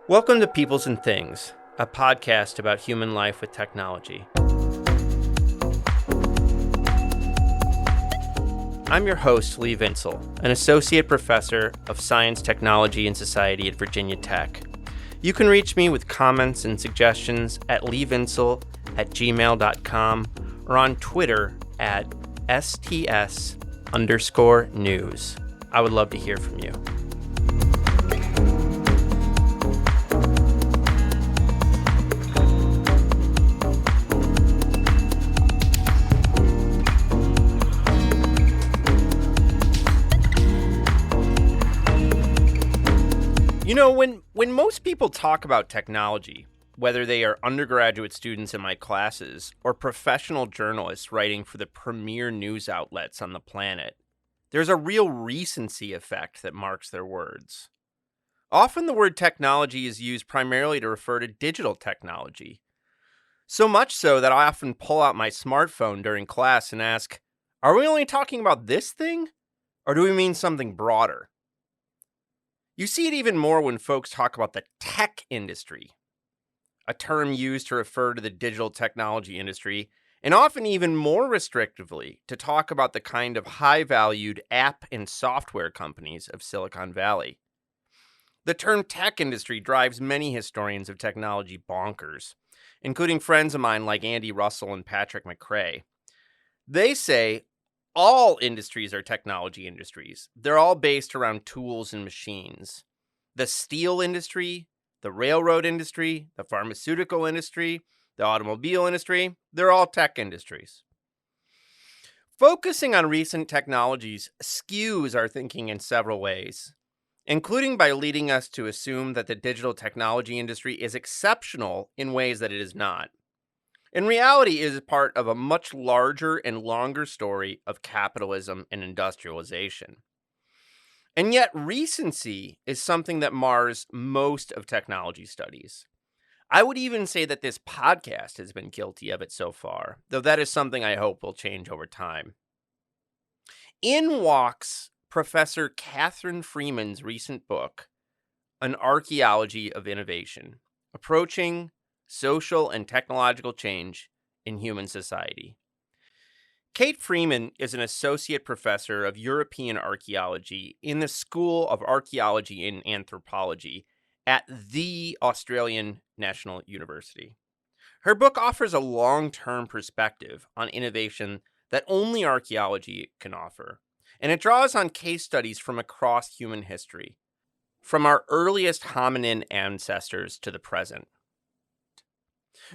Welcome to Peoples and Things, a podcast about human life with technology. I'm your host, Lee Vinsel, an associate professor of science, technology, and society at Virginia Tech. You can reach me with comments and suggestions at leevinsel@gmail.com or on Twitter at sts_news. I would love to hear from you. You know, when most people talk about technology, whether they are undergraduate students in my classes or professional journalists writing for the premier news outlets on the planet, there's a real recency effect that marks their words. Often the word technology is used primarily to refer to digital technology. So much so that I often pull out my smartphone during class and ask, are we only talking about this thing? Or do we mean something broader? You see it even more when folks talk about the tech industry, a term used to refer to the digital technology industry, and often even more restrictively to talk about the kind of high-valued app and software companies of Silicon Valley. The term tech industry drives many historians of technology bonkers, including friends of mine like Andy Russell and Patrick McRae. They say all industries are technology industries. They're all based around tools and machines. The steel industry, the railroad industry, the pharmaceutical industry, the automobile industry, they're all tech industries. Focusing on recent technologies skews our thinking in several ways, including by leading us to assume that the digital technology industry is exceptional in ways that it is not. In reality, it is part of a much larger and longer story of capitalism and industrialization. And yet, recency is something that mars most of technology studies. I would even say that this podcast has been guilty of it so far, though that is something I hope will change over time. In walks Professor Catherine Frieman's recent book, An Archaeology of Innovation, Approaching Social and Technological Change in Human Society. Kate Frieman is an associate professor of European Archaeology in the School of Archaeology and Anthropology at the Australian National University. Her book offers a long-term perspective on innovation that only archaeology can offer, and it draws on case studies from across human history, from our earliest hominin ancestors to the present.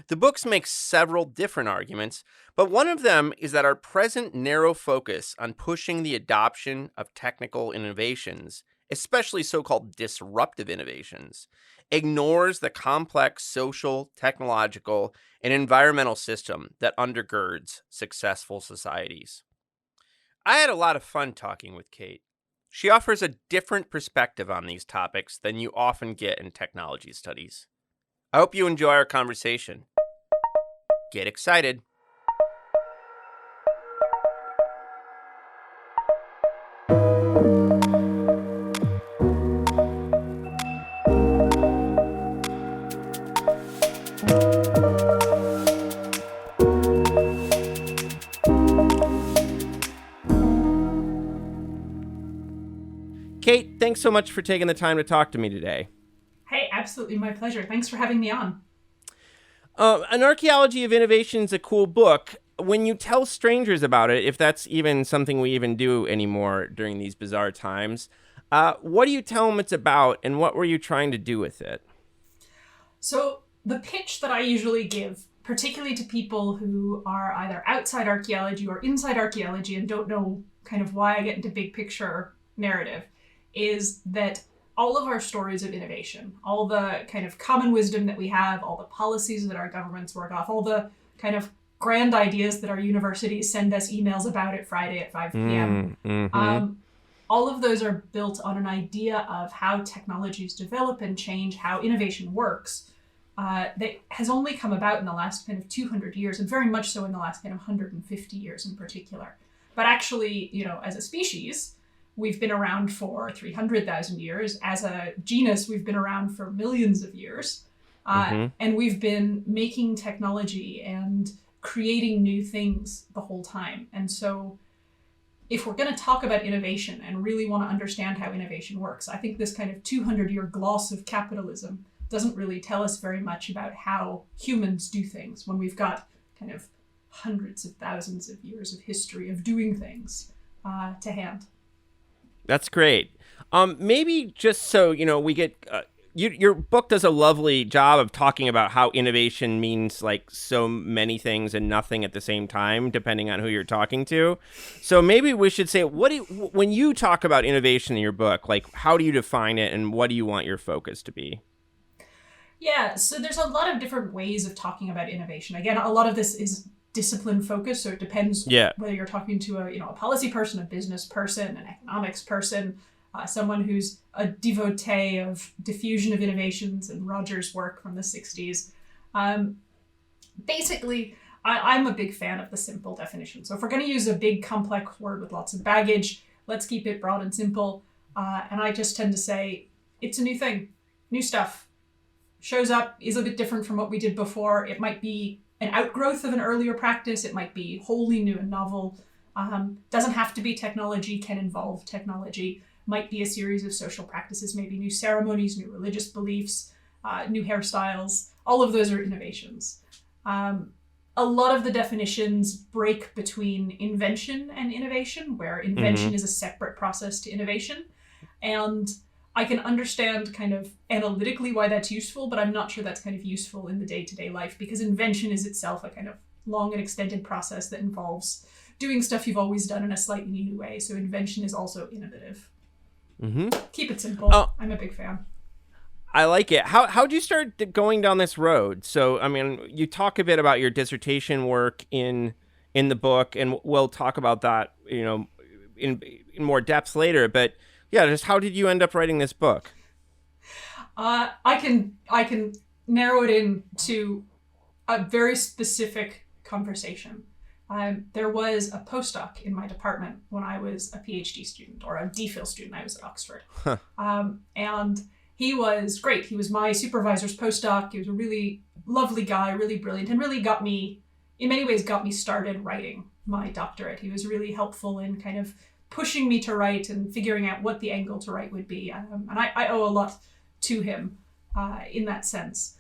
The books make several different arguments, but one of them is that our present narrow focus on pushing the adoption of technical innovations, especially so-called disruptive innovations, ignores the complex social, technological, and environmental system that undergirds successful societies. I had a lot of fun talking with Kate. She offers a different perspective on these topics than you often get in technology studies. I hope you enjoy our conversation. Get excited. Kate, thanks so much for taking the time to talk to me today. Hey, absolutely my pleasure. Thanks for having me on. An Archaeology of Innovation is a cool book. When you tell strangers about it, if that's even something we even do anymore during these bizarre times, what do you tell them it's about, and what were you trying to do with it? So the pitch that I usually give, particularly to people who are either outside archaeology or inside archaeology and don't know kind of why I get into big picture narrative, is that all of our stories of innovation, all the kind of common wisdom that we have, all the policies that our governments work off, all the kind of grand ideas that our universities send us emails about it Friday at 5 p.m. All of those are built on an idea of how technologies develop and change, how innovation works, that has only come about in the last kind of 200 years, and very much so in the last kind of 150 years in particular. But actually, you know, as a species, we've been around for 300,000 years. As a genus, we've been around for millions of years. And we've been making technology and creating new things the whole time. And so if we're going to talk about innovation and really want to understand how innovation works, I think this kind of 200-year gloss of capitalism doesn't really tell us very much about how humans do things when we've got kind of hundreds of thousands of years of history of doing things to hand. That's great. Maybe just so, we get... your book does a lovely job of talking about how innovation means like so many things and nothing at the same time, depending on who you're talking to. So maybe we should say, when you talk about innovation in your book, like how do you define it and what do you want your focus to be? Yeah, so there's a lot of different ways of talking about innovation. Again, a lot of this is discipline focused, so it depends whether you're talking to a policy person, a business person, an economics person, someone who's a devotee of diffusion of innovations and Rogers' work from the 60s. Basically, I'm a big fan of the simple definition. So if we're going to use a big complex word with lots of baggage, let's keep it broad and simple. And I just tend to say, it's a new thing, new stuff. Shows up, is a bit different from what we did before. It might be an outgrowth of an earlier practice. It might be wholly new and novel. Doesn't have to be technology, can involve technology. Might be a series of social practices, maybe new ceremonies, new religious beliefs, new hairstyles. All of those are innovations. A lot of the definitions break between invention and innovation, where invention is a separate process to innovation. And I can understand kind of analytically why that's useful, but I'm not sure that's kind of useful in the day-to-day life, because invention is itself a kind of long and extended process that involves doing stuff you've always done in a slightly new way. So invention is also innovative. Keep it simple. I'm a big fan. I like it. How'd you start going down this road? So, I mean, you talk a bit about your dissertation work in the book, and we'll talk about that, in more depth later. But yeah, just how did you end up writing this book? I can narrow it in to a very specific conversation. There was a postdoc in my department when I was a PhD student, or a DPhil student. I was at Oxford. And he was great. He was my supervisor's postdoc. He was a really lovely guy, really brilliant, and really in many ways got me started writing my doctorate. He was really helpful in kind of pushing me to write and figuring out what the angle to write would be. And I owe a lot to him in that sense.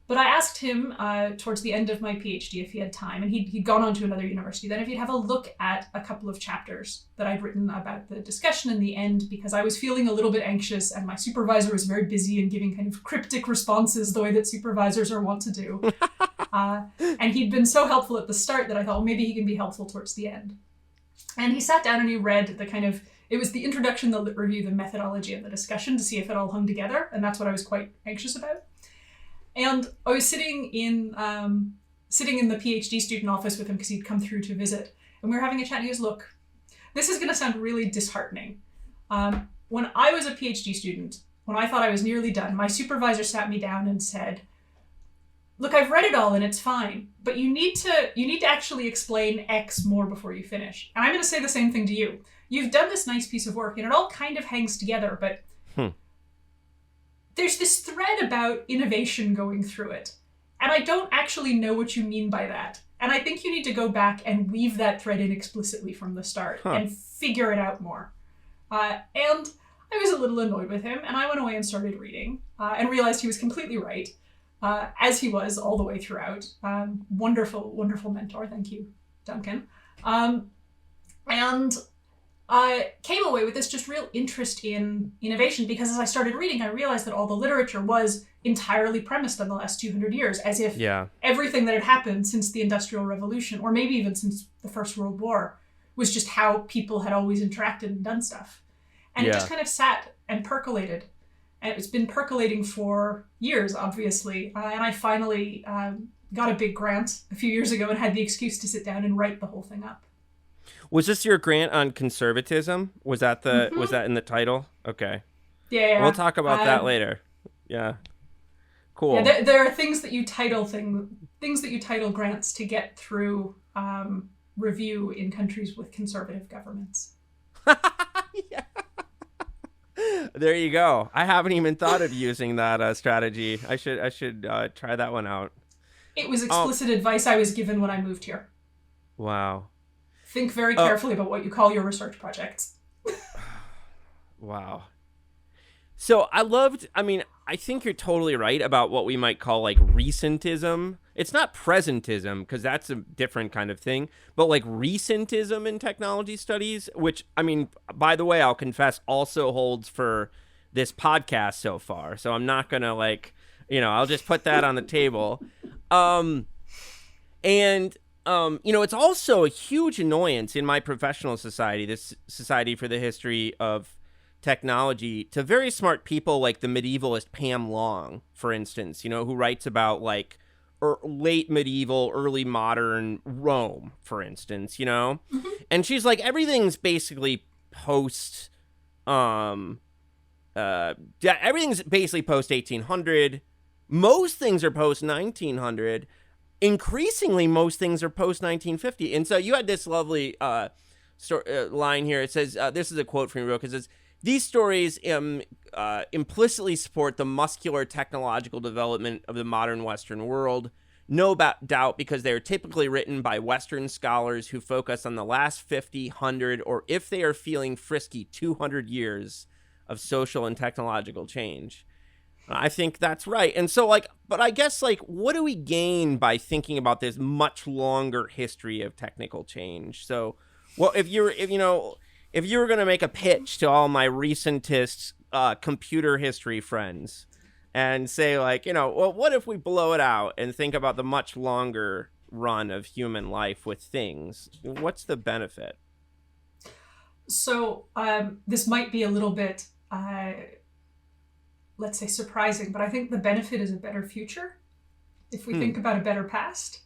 But I asked him towards the end of my PhD if he had time, and he'd gone on to another university, then if he'd have a look at a couple of chapters that I'd written about the discussion in the end, because I was feeling a little bit anxious and my supervisor was very busy and giving kind of cryptic responses the way that supervisors are wont to do. And he'd been so helpful at the start that I thought, well, maybe he can be helpful towards the end. And he sat down and he read it was the introduction, the lit review, the methodology, and the discussion to see if it all hung together. And that's what I was quite anxious about. And I was sitting in the PhD student office with him because he'd come through to visit. And we were having a chat and he goes, look, this is going to sound really disheartening. When I was a PhD student, when I thought I was nearly done, my supervisor sat me down and said, look, I've read it all and it's fine, but you need to actually explain X more before you finish. And I'm going to say the same thing to you. You've done this nice piece of work and it all kind of hangs together, but there's this thread about innovation going through it. And I don't actually know what you mean by that. And I think you need to go back and weave that thread in explicitly from the start and figure it out more. And I was a little annoyed with him, and I went away and started reading and realized he was completely right. As he was all the way throughout. Wonderful, wonderful mentor. Thank you, Duncan. And I came away with this just real interest in innovation, because as I started reading, I realized that all the literature was entirely premised on the last 200 years, as if everything that had happened since the Industrial Revolution, or maybe even since the First World War, was just how people had always interacted and done stuff. And it just kind of sat and percolated. And it's been percolating for years, obviously. And I finally got a big grant a few years ago and had the excuse to sit down and write the whole thing up. Was this your grant on conservatism? Was that was that in the title? Okay. Yeah. We'll talk about that later. Yeah. Cool. Yeah, there are things that you title grants to get through review in countries with conservative governments. Yeah. There you go. I haven't even thought of using that strategy. I should try that one out. It was Oh, explicit advice I was given when I moved here. wow. Think very Uh, carefully about what you call your research projects. wow. So I think you're totally right about what we might call like recentism. It's not presentism because that's a different kind of thing, but like recentism in technology studies, which by the way, I'll confess also holds for this podcast so far. So I'm not going to I'll just put that on the table. It's also a huge annoyance in my professional society, this Society for the History of Technology, to very smart people like the medievalist Pam Long, for instance, who writes about late medieval, early modern Rome, for instance, and she's like, everything's basically everything's basically post 1800. Most things are post 1900. Increasingly, most things are post 1950. And so you had this lovely line here. It says, this is a quote from your book. It says, these stories implicitly support the muscular technological development of the modern Western world. No doubt because they are typically written by Western scholars who focus on the last 50, 100, or if they are feeling frisky, 200 years of social and technological change. I think that's right. And so but I guess what do we gain by thinking about this much longer history of technical change? So, well, if you were going to make a pitch to all my recentist computer history friends and say well, what if we blow it out and think about the much longer run of human life with things? What's the benefit? So this might be a little bit let's say surprising, but I think the benefit is a better future if we think about a better past.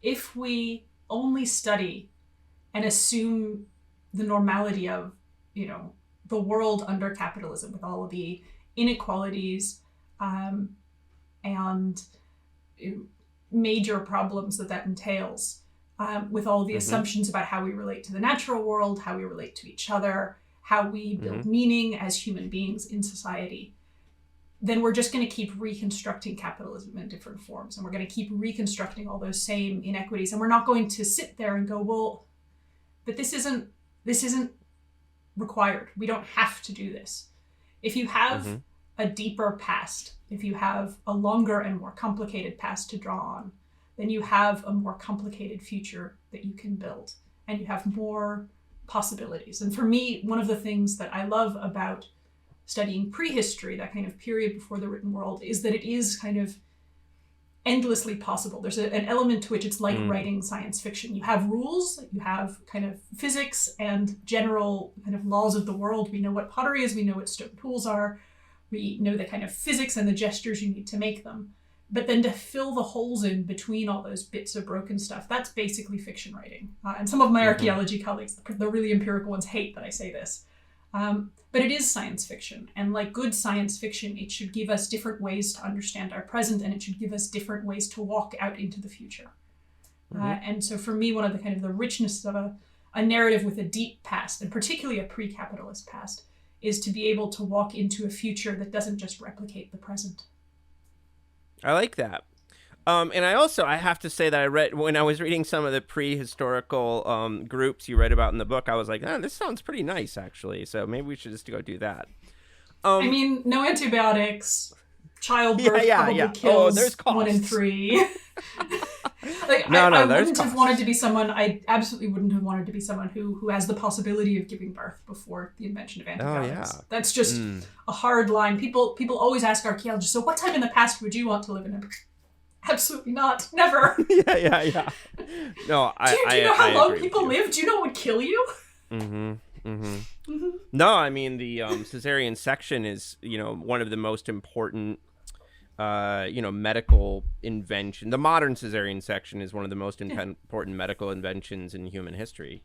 If we only study and assume the normality of, the world under capitalism with all of the inequalities and major problems that entails, with all the assumptions about how we relate to the natural world, how we relate to each other, how we build meaning as human beings in society, then we're just going to keep reconstructing capitalism in different forms. And we're going to keep reconstructing all those same inequities. And we're not going to sit there and go, well, but this isn't required. We don't have to do this. If you have a deeper past, if you have a longer and more complicated past to draw on, then you have a more complicated future that you can build. And you have more possibilities. And for me, one of the things that I love about studying prehistory, that kind of period before the written world, is that it is kind of endlessly possible. There's an element to which it's like writing science fiction. You have rules, you have kind of physics and general kind of laws of the world. We know what pottery is, we know what stone tools are, we know the kind of physics and the gestures you need to make them. But then to fill the holes in between all those bits of broken stuff, that's basically fiction writing. And some of my archaeology colleagues, the really empirical ones, hate that I say this. But it is science fiction. And like good science fiction, it should give us different ways to understand our present, and it should give us different ways to walk out into the future. And so for me, one of the kind of the richness of a narrative with a deep past, and particularly a pre-capitalist past, is to be able to walk into a future that doesn't just replicate the present. I like that. And I have to say that when I was reading some of the prehistorical groups you read about in the book, I was like, this sounds pretty nice, actually. So maybe we should just go do that. I mean, no antibiotics, childbirth probably kills 1 in 3. I wouldn't have wanted to be someone, I absolutely wouldn't have wanted to be someone who has the possibility of giving birth before the invention of antibiotics. That's just a hard line. People always ask archaeologists, so what time in the past would you want to live in? Absolutely not. Never. Yeah. No, do you know how long people live? Do you know what would kill you? No, I mean, the cesarean section is, one of the most important, medical invention. The modern cesarean section is one of the most important medical inventions in human history,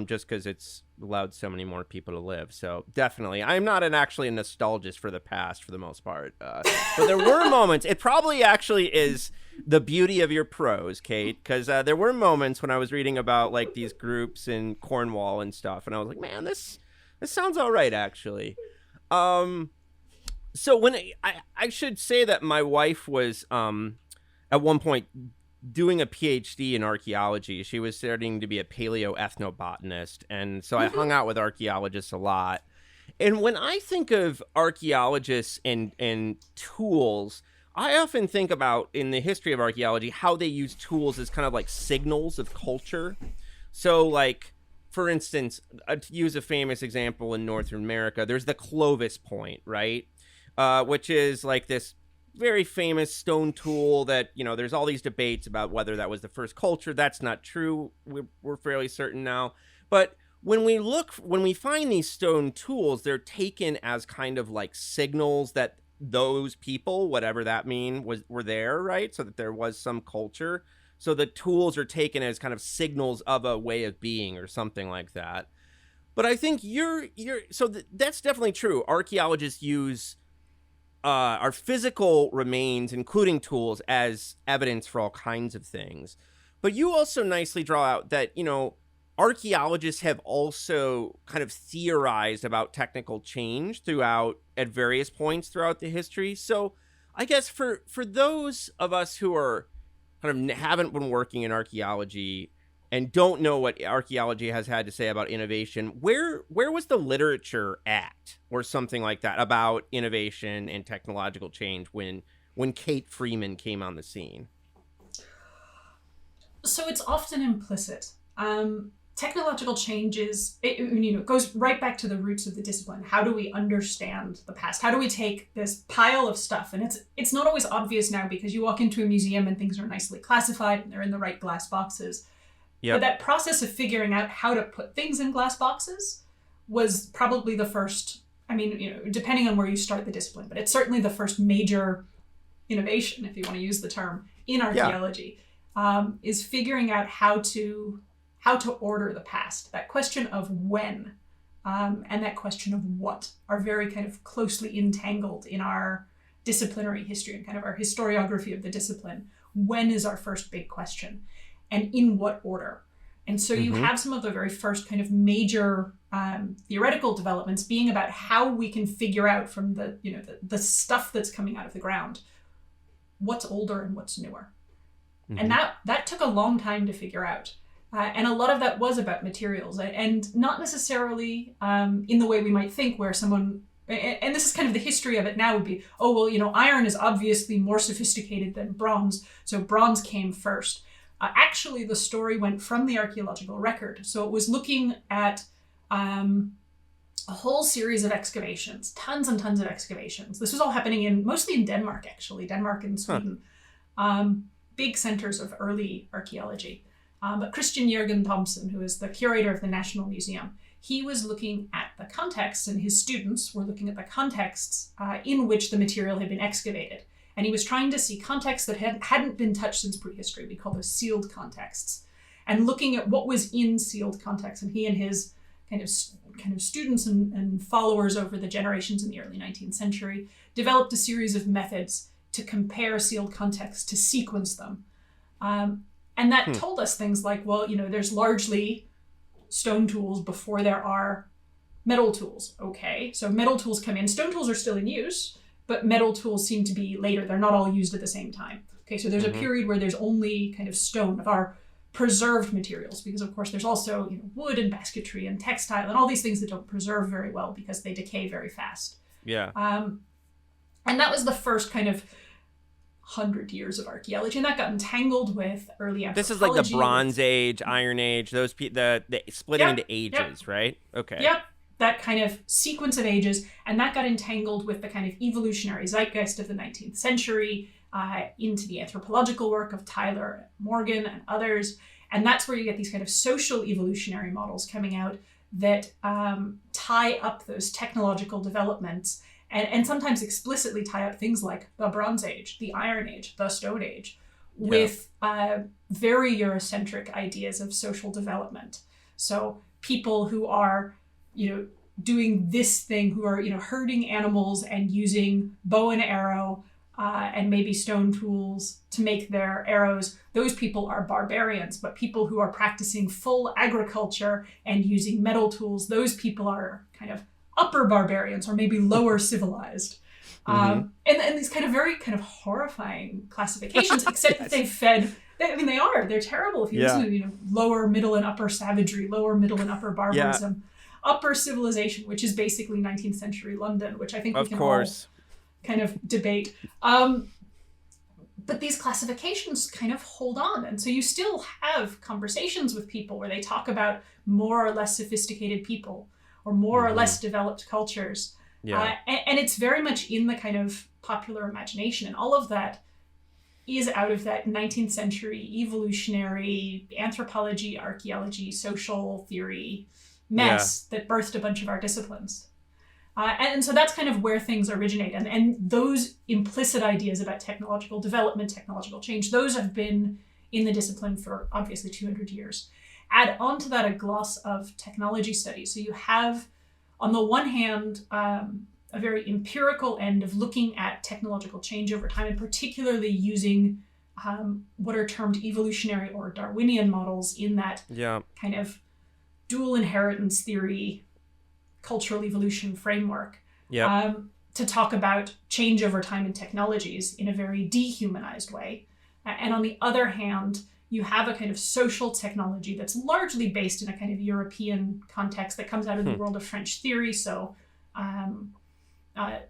just because it's allowed so many more people to live. So definitely, I'm not actually a nostalgist for the past for the most part. But there were moments. It probably actually is the beauty of your prose, Kate, because there were moments when I was reading about like these groups in Cornwall and stuff, and I was like, man, this sounds all right, actually. So when I should say that my wife was at one point doing a PhD in archaeology. She was studying to be a paleoethnobotanist, and so I hung out with archaeologists a lot. And when I think of archaeologists and tools, I often think about, in the history of archaeology, how they use tools as kind of like signals of culture. So, like, for instance, to use a famous example in North America, there's the Clovis point, right? Which is like this very famous stone tool that, you know, there's all these debates about whether that was the first culture. That's not true. We're fairly certain now. But when we find these stone tools, they're taken as kind of like signals that those people, whatever that were there, right? So that there was some culture. So the tools are taken as kind of signals of a way of being or something like that. But I think that's definitely true. Archaeologists use our physical remains, including tools, as evidence for all kinds of things. But you also nicely draw out that, you know, archaeologists have also kind of theorized about technical change at various points throughout the history. So I guess for those of us who are kind of haven't been working in archaeology and don't know what archaeology has had to say about innovation, where was the literature at, or something like that, about innovation and technological change when Kate Frieman came on the scene? So it's often implicit. Technological changes, it goes right back to the roots of the discipline. How do we understand the past? How do we take this pile of stuff? And it's not always obvious now, because you walk into a museum and things are nicely classified and they're in the right glass boxes. Yep. But that process of figuring out how to put things in glass boxes was probably the first, depending on where you start the discipline, but it's certainly the first major innovation, if you want to use the term, in archaeology, is figuring out how to order the past. That question of when and that question of what are very kind of closely entangled in our disciplinary history and kind of our historiography of the discipline. When is our first big question? And in what order? And so you have some of the very first kind of major theoretical developments being about how we can figure out from the stuff that's coming out of the ground, what's older and what's newer. And that took a long time to figure out. And a lot of that was about materials, and not necessarily in the way we might think, where someone, and this is kind of the history of it now, would be, iron is obviously more sophisticated than bronze, so bronze came first. Actually, the story went from the archaeological record. So it was looking at a whole series of excavations, tons and tons of excavations. This was all happening mostly in Denmark, actually, Denmark and Sweden, big centers of early archaeology. But Christian Jørgen Thomsen, who is the curator of the National Museum, he was looking at the contexts, and his students were looking at the contexts in which the material had been excavated. And he was trying to see contexts that hadn't been touched since prehistory. We call those sealed contexts. And looking at what was in sealed contexts. And he and his kind of students and followers over the generations in the early 19th century developed a series of methods to compare sealed contexts, to sequence them. And that told us things like, there's largely stone tools before there are metal tools. Okay, so metal tools come in. Stone tools are still in use, but metal tools seem to be later. They're not all used at the same time. Okay, so there's a period where there's only kind of stone of our preserved materials, because of course there's also wood and basketry and textile and all these things that don't preserve very well because they decay very fast. Yeah. And that was the first kind of 100 years of archaeology, and that got entangled with early anthropology. This is like the Bronze Age, Iron Age, those the splitting into ages, right? Okay. Yep. That kind of sequence of ages, and that got entangled with the kind of evolutionary zeitgeist of the 19th century, into the anthropological work of Tyler Morgan and others. And that's where you get these kind of social evolutionary models coming out that tie up those technological developments and sometimes explicitly tie up things like the Bronze Age, the Iron Age, the Stone Age, with very Eurocentric ideas of social development. So people who are, doing this thing, who are, herding animals and using bow and arrow and maybe stone tools to make their arrows, those people are barbarians. But people who are practicing full agriculture and using metal tools, those people are kind of upper barbarians or maybe lower civilized. And these kind of very kind of horrifying classifications, except that they're terrible if you listen to, lower, middle, and upper savagery, lower, middle, and upper barbarism, upper civilization, which is basically 19th century London, which I think we can all kind of debate. But these classifications kind of hold on. And so you still have conversations with people where they talk about more or less sophisticated people or more or less developed cultures. And it's very much in the kind of popular imagination. And all of that is out of that 19th century evolutionary anthropology, archaeology, social theory mess that birthed a bunch of our disciplines. And so that's kind of where things originate. And those implicit ideas about technological development, technological change, those have been in the discipline for obviously 200 years. Add on to that a gloss of technology studies. So you have, on the one hand, a very empirical end of looking at technological change over time, and particularly using what are termed evolutionary or Darwinian models in that kind of dual inheritance theory, cultural evolution framework, to talk about change over time in technologies in a very dehumanized way. And on the other hand, you have a kind of social technology that's largely based in a kind of European context that comes out of the world of French theory. So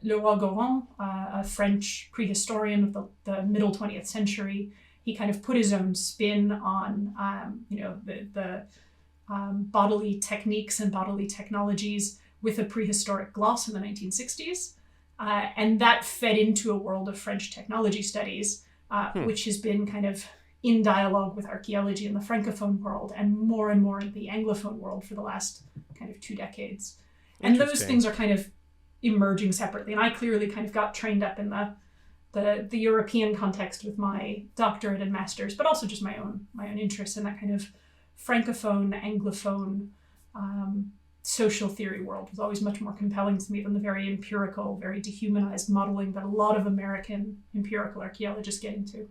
Leroy-Gourhan, a French prehistorian of the middle 20th century, he kind of put his own spin on the bodily techniques and bodily technologies with a prehistoric gloss in the 1960s. And that fed into a world of French technology studies, which has been kind of in dialogue with archaeology in the Francophone world and more in the Anglophone world for the last kind of 2 decades. And those things are kind of emerging separately. And I clearly kind of got trained up in the European context with my doctorate and master's, but also just my own interest in that kind of Francophone, Anglophone, social theory world was always much more compelling to me than the very empirical, very dehumanized modeling that a lot of American empirical archaeologists get into.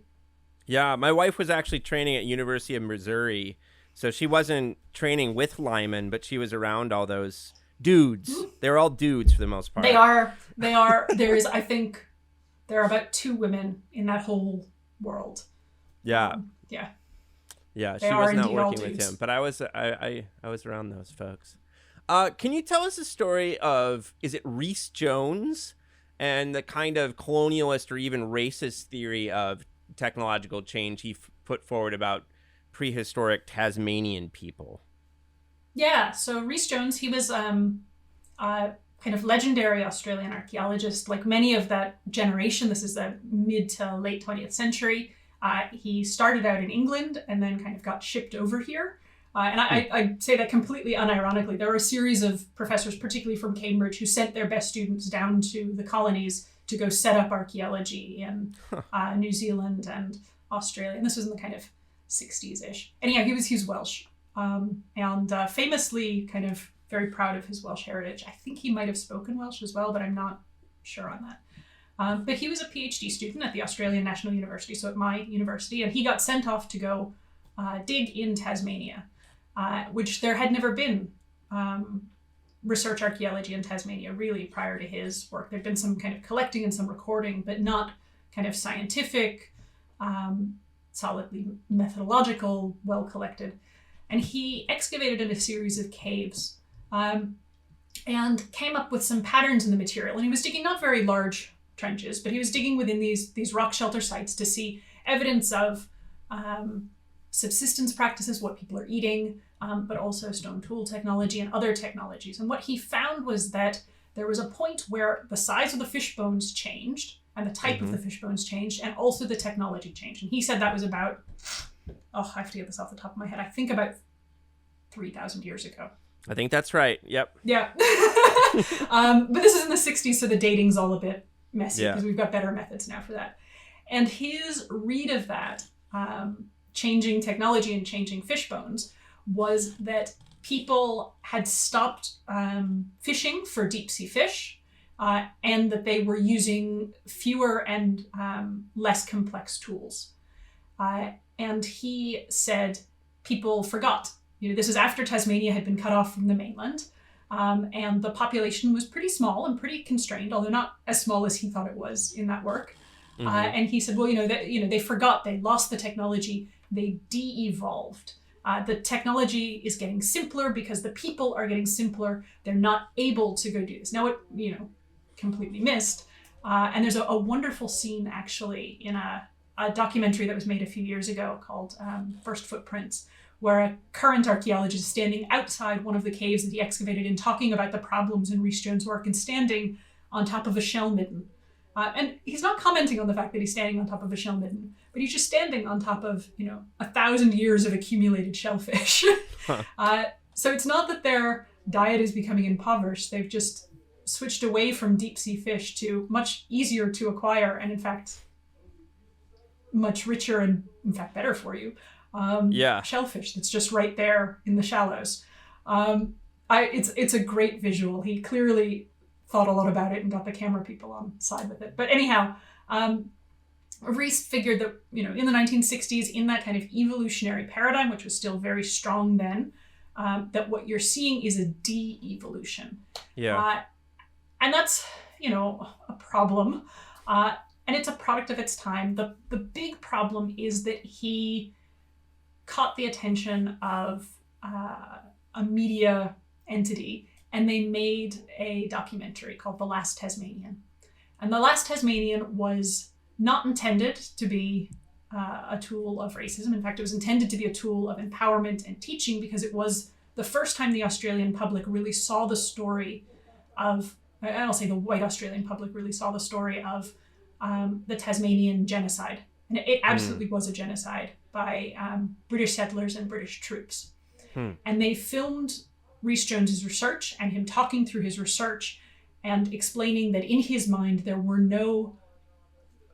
Yeah, my wife was actually training at University of Missouri, so she wasn't training with Lyman, but she was around all those dudes. They're all dudes for the most part. They are. I think there are about 2 women in that whole world. Yeah, she was not working with him, but I was around those folks. Can you tell us the story of, is it Rhys Jones and the kind of colonialist or even racist theory of technological change he put forward about prehistoric Tasmanian people? Yeah, so Rhys Jones, he was a kind of legendary Australian archaeologist. Like many of that generation, this is the mid to late 20th century. He started out in England and then kind of got shipped over here. And I say that completely unironically. There were a series of professors, particularly from Cambridge, who sent their best students down to the colonies to go set up archaeology in New Zealand and Australia. And this was in the kind of 60s-ish. And yeah, he was Welsh. And famously kind of very proud of his Welsh heritage. I think he might have spoken Welsh as well, but I'm not sure on that. But he was a PhD student at the Australian National University, so at my university, and he got sent off to go dig in Tasmania, which there had never been research archaeology in Tasmania really prior to his work. There'd been some kind of collecting and some recording, but not kind of scientific, solidly methodological, well collected. And he excavated in a series of caves and came up with some patterns in the material. And he was digging not very large trenches, but he was digging within these rock shelter sites to see evidence of subsistence practices, what people are eating, but also stone tool technology and other technologies. And what he found was that there was a point where the size of the fish bones changed and the type of the fish bones changed, and also the technology changed. And he said that was about, I have to get this off the top of my head, I think about 3,000 years ago. I think that's right. Yep. Yeah. But this is in the 60s, so the dating's all a bit messy because we've got better methods now for that. And his read of that, changing technology and changing fish bones, was that people had stopped fishing for deep sea fish, and that they were using fewer and less complex tools. And he said people forgot. This is after Tasmania had been cut off from the mainland, and the population was pretty small and pretty constrained, although not as small as he thought it was in that work. And he said, well, they forgot, they lost the technology, they de-evolved. The technology is getting simpler because the people are getting simpler. They're not able to go do this. Now, it, completely missed. And there's a wonderful scene, actually, in a documentary that was made a few years ago called First Footprints, where a current archaeologist is standing outside one of the caves that he excavated in, talking about the problems in Rhys Jones' work, and standing on top of a shell midden. And he's not commenting on the fact that he's standing on top of a shell midden, but he's just standing on top of, 1,000 years of accumulated shellfish. So it's not that their diet is becoming impoverished. They've just switched away from deep sea fish to much easier to acquire, and in fact, much richer and in fact better for you. Shellfish that's just right there in the shallows. It's a great visual. He clearly thought a lot about it and got the camera people on side with it. But anyhow, Rhys figured that, in the 1960s, in that kind of evolutionary paradigm, which was still very strong then, that what you're seeing is a de-evolution. And that's, a problem. And it's a product of its time. The big problem is that he caught the attention of a media entity, and they made a documentary called The Last Tasmanian. And The Last Tasmanian was not intended to be a tool of racism. In fact, it was intended to be a tool of empowerment and teaching, because it was the first time the Australian public really saw the story of, I'll say the white Australian public really saw the story of the Tasmanian Genocide. And it absolutely was a genocide by British settlers and British troops. And they filmed Rhys Jones's research and him talking through his research and explaining that in his mind there were no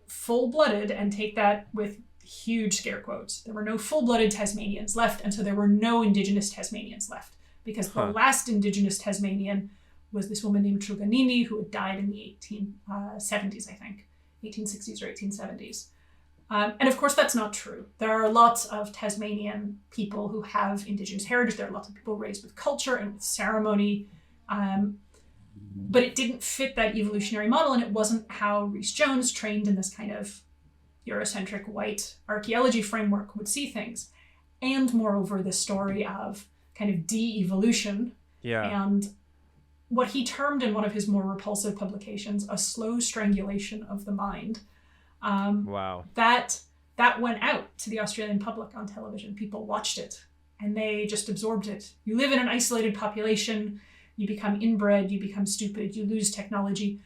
full-blooded, and take that with huge scare quotes, there were no full-blooded Tasmanians left, and so there were no Indigenous Tasmanians left, because the last Indigenous Tasmanian was this woman named Truganini, who had died in the 1870s, I think, 1860s or 1870s. And of course, that's not true. There are lots of Tasmanian people who have Indigenous heritage. There are lots of people raised with culture and with ceremony. But it didn't fit that evolutionary model, and it wasn't how Rhys Jones, trained in this kind of Eurocentric white archaeology framework, would see things. And moreover, the story of kind of de-evolution and what he termed in one of his more repulsive publications, a slow strangulation of the mind. That went out to the Australian public on television. People watched it and they just absorbed it. You live in an isolated population, you become inbred, you become stupid, you lose technology,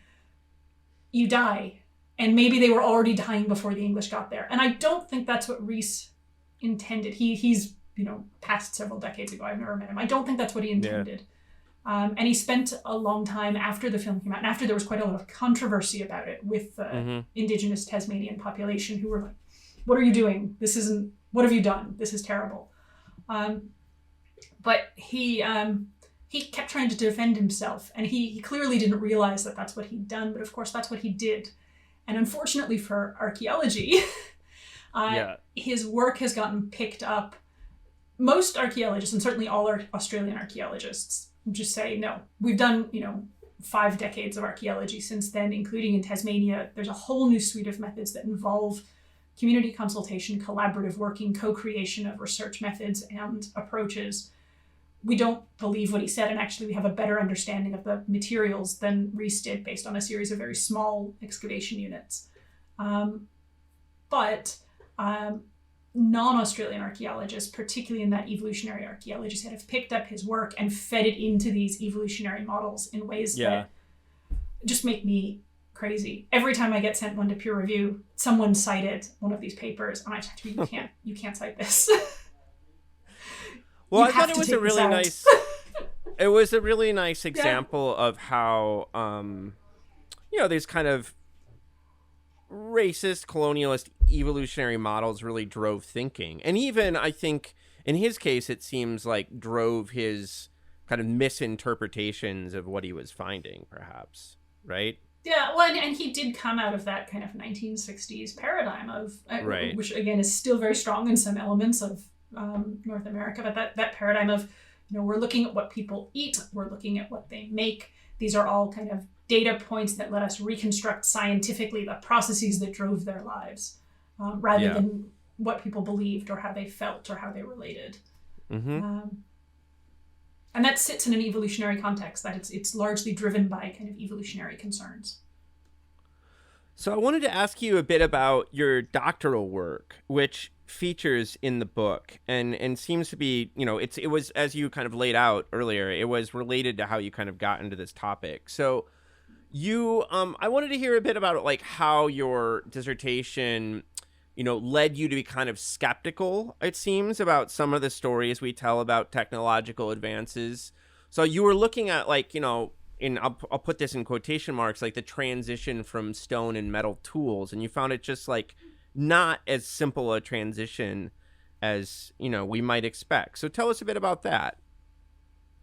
you die. And maybe they were already dying before the English got there. And I don't think that's what Rhys intended. He's passed several decades ago. I've never met him. I don't think that's what he intended. And he spent a long time after the film came out, and after there was quite a lot of controversy about it with the Indigenous Tasmanian population, who were like, what are you doing? What have you done? This is terrible. But he kept trying to defend himself, and he clearly didn't realize that that's what he'd done, but of course that's what he did. And unfortunately for archaeology, his work has gotten picked up. Most archaeologists, and certainly all Australian archaeologists, just say, no, we've done, 5 decades of archaeology since then, including in Tasmania. There's a whole new suite of methods that involve community consultation, collaborative working, co-creation of research methods and approaches. We don't believe what he said, and actually we have a better understanding of the materials than Rhys did based on a series of very small excavation units. But non-Australian archaeologists, particularly in that evolutionary archaeology set, have picked up his work and fed it into these evolutionary models in ways that just make me crazy. Every time I get sent one to peer review, someone cited one of these papers, and I just have to be, you can't cite this. Well, I thought it was a really nice. It was a really nice example of how, these kind of racist, colonialist, evolutionary models really drove thinking. And even, I think, in his case, it seems like drove his kind of misinterpretations of what he was finding, perhaps, right? Yeah, well, and he did come out of that kind of 1960s paradigm of, Right. which again is still very strong in some elements of North America, but that paradigm of, we're looking at what people eat, we're looking at what they make. These are all kind of data points that let us reconstruct scientifically the processes that drove their lives, rather than what people believed or how they felt or how they related. And that sits in an evolutionary context, that it's largely driven by kind of evolutionary concerns. So I wanted to ask you a bit about your doctoral work, which features in the book and seems to be, it was, as you kind of laid out earlier, it was related to how you kind of got into this topic. So I wanted to hear a bit about like how your dissertation, led you to be kind of skeptical, it seems, about some of the stories we tell about technological advances. So you were looking at like, I'll put this in quotation marks, like the transition from stone and metal tools. And you found it just like not as simple a transition as, we might expect. So tell us a bit about that.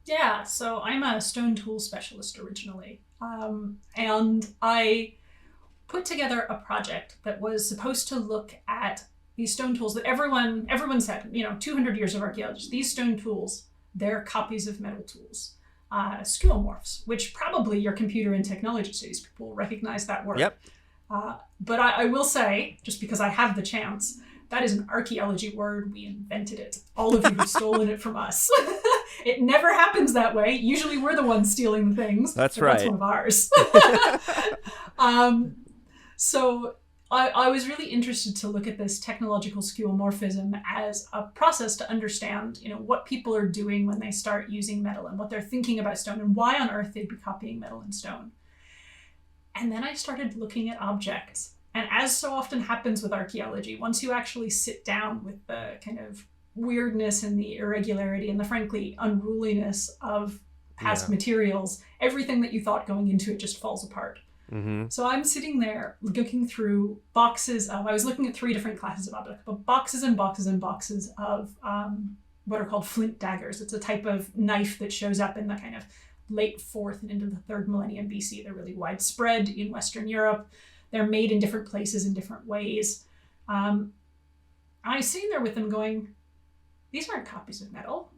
Yeah, so I'm a stone tool specialist originally. And I put together a project that was supposed to look at these stone tools that everyone said, 200 years of archaeology, these stone tools, they're copies of metal tools. Skeuomorphs, which probably your computer and technology studies people recognize that word. Yep. But I will say, just because I have the chance, that is an archaeology word. We invented it. All of you have stolen it from us. It never happens that way. Usually we're the ones stealing the things. That's right. That's one of ours. So I was really interested to look at this technological skeuomorphism as a process to understand, what people are doing when they start using metal and what they're thinking about stone and why on earth they'd be copying metal and stone. And then I started looking at objects. And as so often happens with archaeology, once you actually sit down with the kind of weirdness and the irregularity and the frankly unruliness of past materials, everything that you thought going into it just falls apart. So I'm sitting there looking through boxes of, I was looking at 3 different classes of objects, but boxes and boxes and boxes of what are called Flint Daggers. It's a type of knife that shows up in the kind of late 4th and into the 3rd millennium BC. They're really widespread in Western Europe. They're made in different places in different ways. I was sitting there with them going, these aren't copies of metal.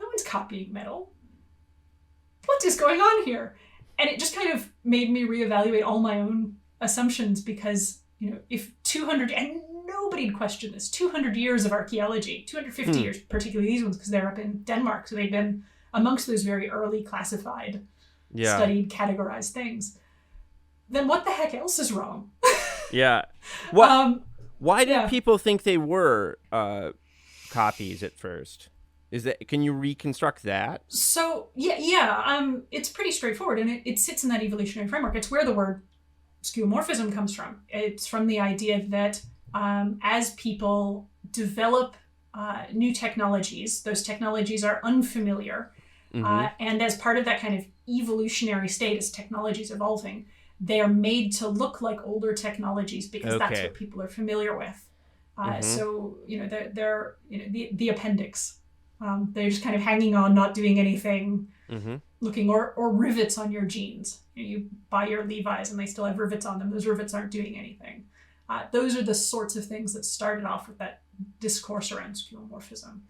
No one's copying metal. What is going on here? And it just kind of made me reevaluate all my own assumptions because, if 200, and nobody'd question this, 200 years of archaeology, 250 years, particularly these ones, because they're up in Denmark. So they've been amongst those very early classified, studied, categorized things. Then what the heck else is wrong? Why did people think they were copies at first? Can you reconstruct that? So it's pretty straightforward, and it sits in that evolutionary framework. It's where the word skeuomorphism comes from. It's from the idea that as people develop new technologies, those technologies are unfamiliar, and as part of that kind of evolutionary state, as technology is evolving, they are made to look like older technologies because that's what people are familiar with. So they're the appendix. They're just kind of hanging on, not doing anything, looking, or rivets on your jeans. You buy your Levi's and they still have rivets on them. Those rivets aren't doing anything. Those are the sorts of things that started off with that discourse around skeuomorphism.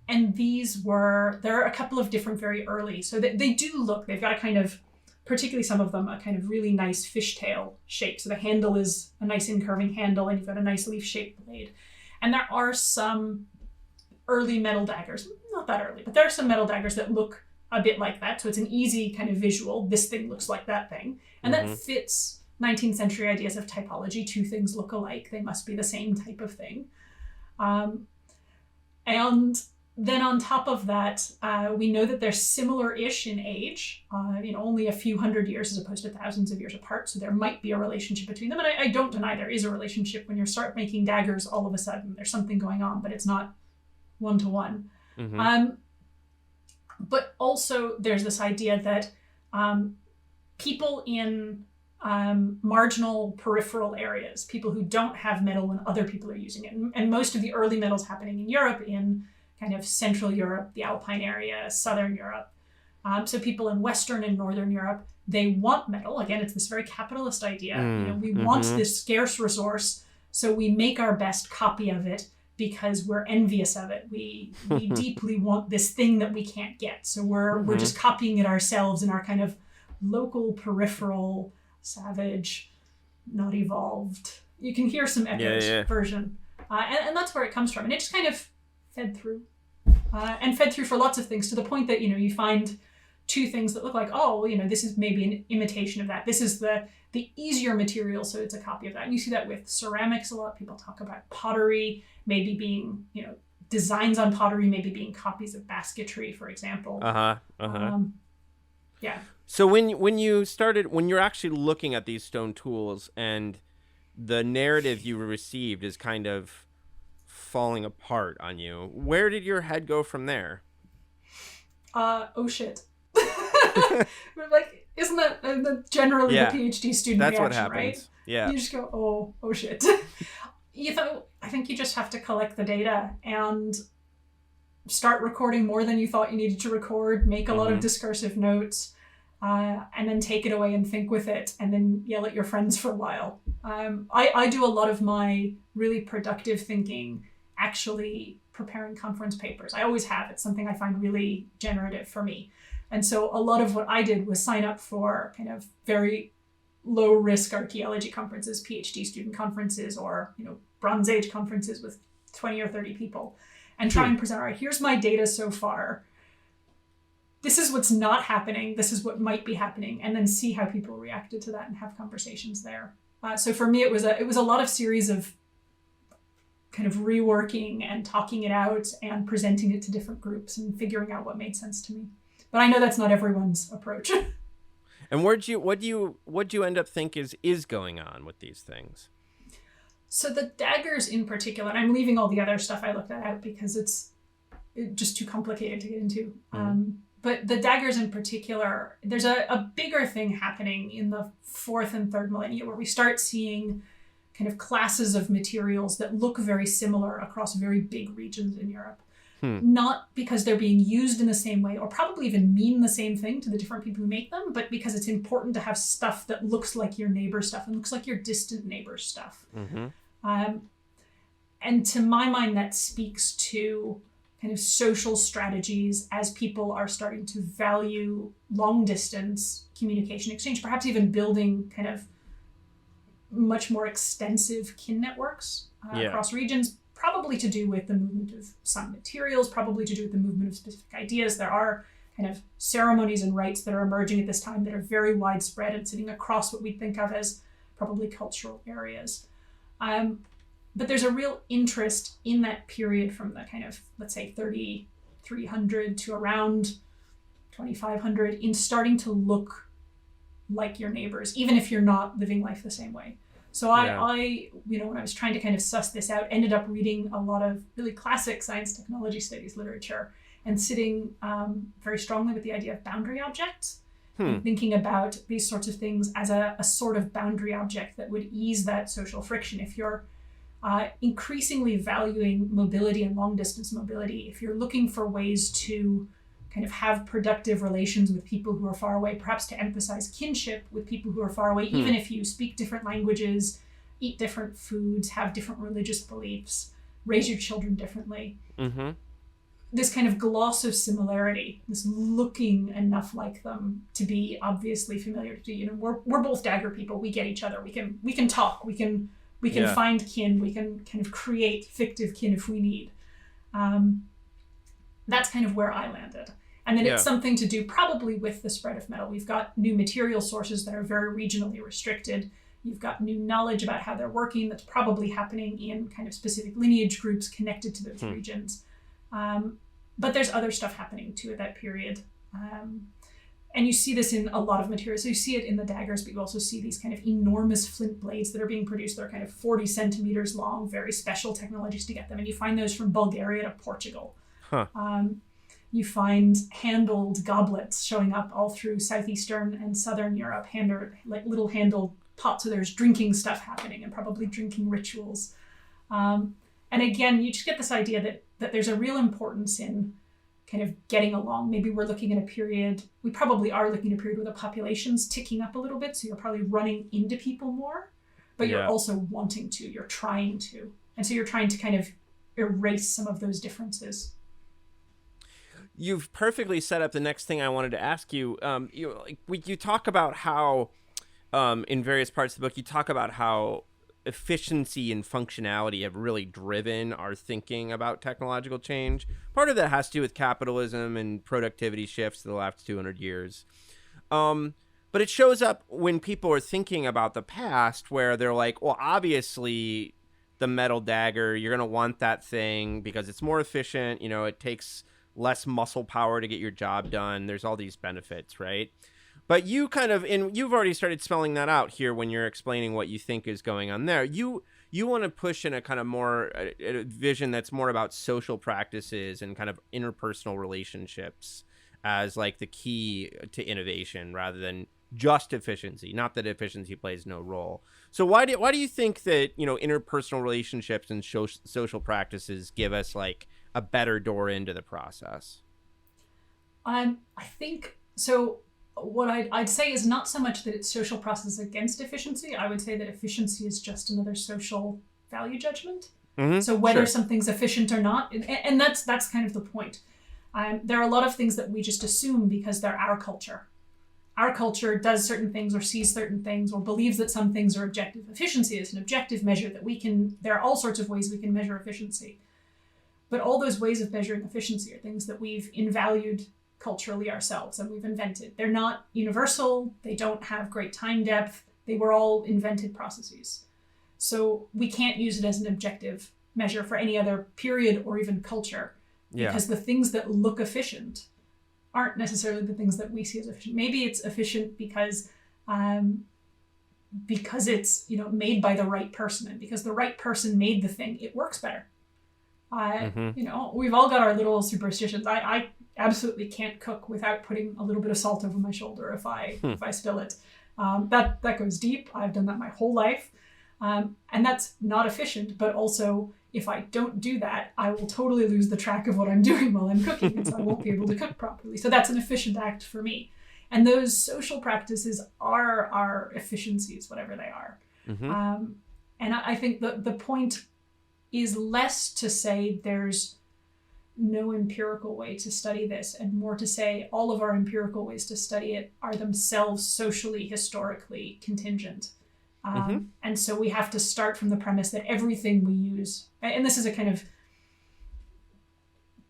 And there are a couple of different very early, so they do look, they've got a kind of, particularly some of them, a kind of really nice fishtail shape. So the handle is a nice incurving handle and you've got a nice leaf-shaped blade. And there are some early metal daggers, not that early, but there are some metal daggers that look a bit like that. So it's an easy kind of visual. This thing looks like that thing. And that fits 19th century ideas of typology. 2 things look alike. They must be the same type of thing. And then on top of that, we know that they're similar-ish in age, only a few hundred years as opposed to thousands of years apart. So there might be a relationship between them. And I don't deny there is a relationship. When you start making daggers, all of a sudden there's something going on, but it's not one-to-one. But also there's this idea that people in marginal peripheral areas, people who don't have metal when other people are using it. And most of the early metals happening in Europe, in kind of Central Europe, the Alpine area, Southern Europe. So people in Western and Northern Europe, they want metal. Again, it's this very capitalist idea. We want this scarce resource, so we make our best copy of it because we're envious of it. We deeply want this thing that we can't get. So we're just copying it ourselves in our kind of local, peripheral, savage, not evolved. You can hear some echoes version. And that's where it comes from. And it just kind of fed through. And fed through for lots of things, to the point that, you find two things that look like, this is maybe an imitation of that. This is the easier material, so it's a copy of that. And you see that with ceramics a lot. People talk about pottery maybe being, designs on pottery maybe being copies of basketry, for example. Yeah. So when you're actually looking at these stone tools and the narrative you received is kind of falling apart on you, where did your head go from there? Oh shit. Like, isn't that generally the PhD student That's reaction, what happens. Right? Yeah. You just go, oh shit. I think you just have to collect the data and start recording more than you thought you needed to record, make a lot of discursive notes, and then take it away and think with it, and then yell at your friends for a while. I do a lot of my really productive thinking actually preparing conference papers. I always have. It's something I find really generative for me. And so a lot of what I did was sign up for kind of very low risk archaeology conferences, PhD student conferences, or, Bronze Age conferences with 20 or 30 people, and try and present, all right, here's my data so far. This is what's not happening. This is what might be happening. And then see how people reacted to that and have conversations there. So for me, it was a lot of series of kind of reworking and talking it out and presenting it to different groups and figuring out what made sense to me. But I know that's not everyone's approach. And what do you end up think is going on with these things? So the daggers in particular, and I'm leaving all the other stuff I looked at out because it's just too complicated to get into. But the daggers in particular, there's a bigger thing happening in the 4th and 3rd millennia where we start seeing kind of classes of materials that look very similar across very big regions in Europe. Not because they're being used in the same way or probably even mean the same thing to the different people who make them, but because it's important to have stuff that looks like your neighbor's stuff and looks like your distant neighbor's stuff. And to my mind, that speaks to kind of social strategies as people are starting to value long distance communication exchange, perhaps even building kind of much more extensive kin networks across regions, probably to do with the movement of some materials, probably to do with the movement of specific ideas. There are kind of ceremonies and rites that are emerging at this time that are very widespread and sitting across what we think of as probably cultural areas. But there's a real interest in that period from the kind of, let's say, 3,300 to around 2,500 in starting to look like your neighbors, even if you're not living life the same way. So I, when I was trying to kind of suss this out, ended up reading a lot of really classic science technology studies literature and sitting very strongly with the idea of boundary objects, and thinking about these sorts of things as a sort of boundary object that would ease that social friction. If you're increasingly valuing mobility and long distance mobility, if you're looking for ways to kind of have productive relations with people who are far away, perhaps to emphasize kinship with people who are far away, even if you speak different languages, eat different foods, have different religious beliefs, raise your children differently. This kind of gloss of similarity, this looking enough like them to be obviously familiar to, we're both dagger people. We get each other. We can talk. We can find kin. We can kind of create fictive kin if we need. That's kind of where I landed. And then it's something to do probably with the spread of metal. We've got new material sources that are very regionally restricted. You've got new knowledge about how they're working that's probably happening in kind of specific lineage groups connected to those regions. But there's other stuff happening too at that period. And you see this in a lot of materials. So you see it in the daggers, but you also see these kind of enormous flint blades that are being produced. They're kind of 40 centimeters long, very special technologies to get them. And you find those from Bulgaria to Portugal. You find handled goblets showing up all through southeastern and southern Europe, like little handled pots. So there's drinking stuff happening and probably drinking rituals. And again, you just get this idea that there's a real importance in kind of getting along. Maybe we're looking at a period, we probably are looking at a period where the population's ticking up a little bit. So you're probably running into people more, but you're also wanting to, you're trying to. And so you're trying to kind of erase some of those differences. You've perfectly set up the next thing I wanted to ask you. You talk about how, in various parts of the book, you talk about how efficiency and functionality have really driven our thinking about technological change. Part of that has to do with capitalism and productivity shifts in the last 200 years. But it shows up when people are thinking about the past, where they're like, well, obviously the metal dagger, you're going to want that thing because it's more efficient. You know, it takes less muscle power to get your job done. There's all these benefits, right? But you kind of, and you've already started spelling that out here when you're explaining what you think is going on there. You want to push in a kind of more a vision that's more about social practices and kind of interpersonal relationships as like the key to innovation rather than just efficiency. Not that efficiency plays no role. So why do you think that, you know, interpersonal relationships and social practices give us like a better door into the process? I think so. What I'd say is not so much that it's social process against efficiency. I would say that efficiency is just another social value judgment. Mm-hmm, so whether something's efficient or not, and that's kind of the point. There are a lot of things that we just assume because they're our culture. Our culture does certain things or sees certain things or believes that some things are objective. Efficiency is an objective measure that we can, there are all sorts of ways we can measure efficiency. But all those ways of measuring efficiency are things that we've invalued culturally ourselves and we've invented. They're not universal. They don't have great time depth. They were all invented processes. So we can't use it as an objective measure for any other period or even culture because the things that look efficient aren't necessarily the things that we see as efficient. Maybe it's efficient because it's, you know, made by the right person, and because the right person made the thing, it works better. You know, we've all got our little superstitions. I absolutely can't cook without putting a little bit of salt over my shoulder if I spill it. That goes deep. I've done that my whole life. And that's not efficient, but also if I don't do that, I will totally lose the track of what I'm doing while I'm cooking, and so I won't be able to cook properly. So that's an efficient act for me. And those social practices are our efficiencies, whatever they are. And I think the point is less to say there's no empirical way to study this, and more to say all of our empirical ways to study it are themselves socially, historically contingent. And so we have to start from the premise that everything we use, and this is a kind of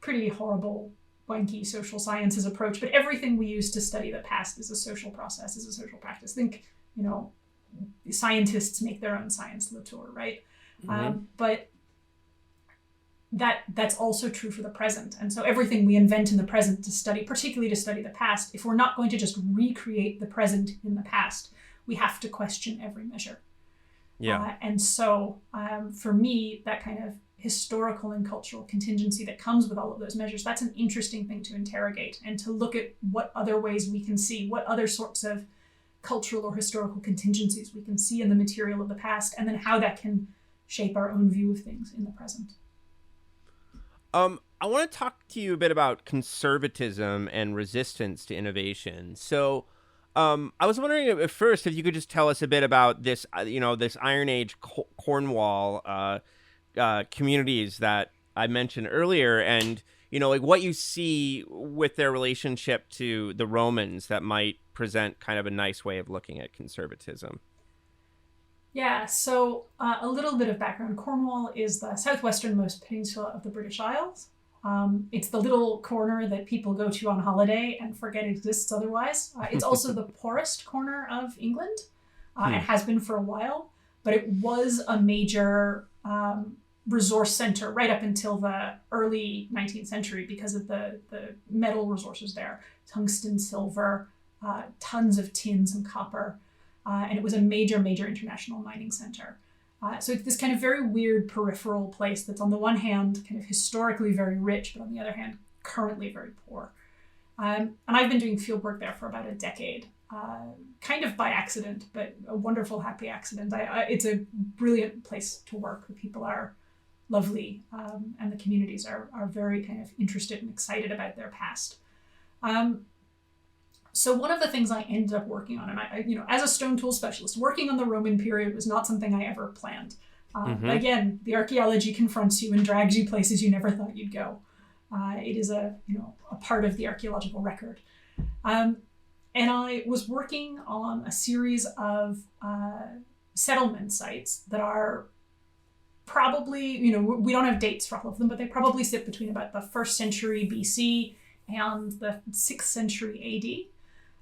pretty horrible, wanky social sciences approach, but everything we use to study the past is a social process, is a social practice. Think, you know, scientists make their own science latour, right? But that's also true for the present. And so everything we invent in the present to study, particularly to study the past, if we're not going to just recreate the present in the past, we have to question every measure. And so for me, that kind of historical and cultural contingency that comes with all of those measures, that's an interesting thing to interrogate and to look at what other ways we can see, what other sorts of cultural or historical contingencies we can see in the material of the past, and then how that can shape our own view of things in the present. I want to talk to you a bit about conservatism and resistance to innovation. So I was wondering at first if you could just tell us a bit about this, this Iron Age Cornwall communities that I mentioned earlier, and, you know, like what you see with their relationship to the Romans that might present kind of a nice way of looking at conservatism. Yeah, so a little bit of background. Cornwall is the southwesternmost peninsula of the British Isles. It's the little corner that people go to on holiday and forget exists otherwise. It's also the poorest corner of England. It has been for a while, but it was a major resource center right up until the early 19th century because of the metal resources there. Tungsten, silver, tons of tin, some copper. And it was a major, major international mining center. So it's this kind of very weird peripheral place that's on the one hand kind of historically very rich, but on the other hand currently very poor. And I've been doing field work there for about a decade, kind of by accident, but a wonderful, happy accident. It's a brilliant place to work. The people are lovely, and the communities are very kind of interested and excited about their past. So one of the things I ended up working on, and I as a stone tool specialist, working on the Roman period was not something I ever planned. Again, the archaeology confronts you and drags you places you never thought you'd go. It is a part of the archaeological record. And I was working on a series of settlement sites that are probably, we don't have dates for all of them, but they probably sit between about the 1st century BC and the 6th century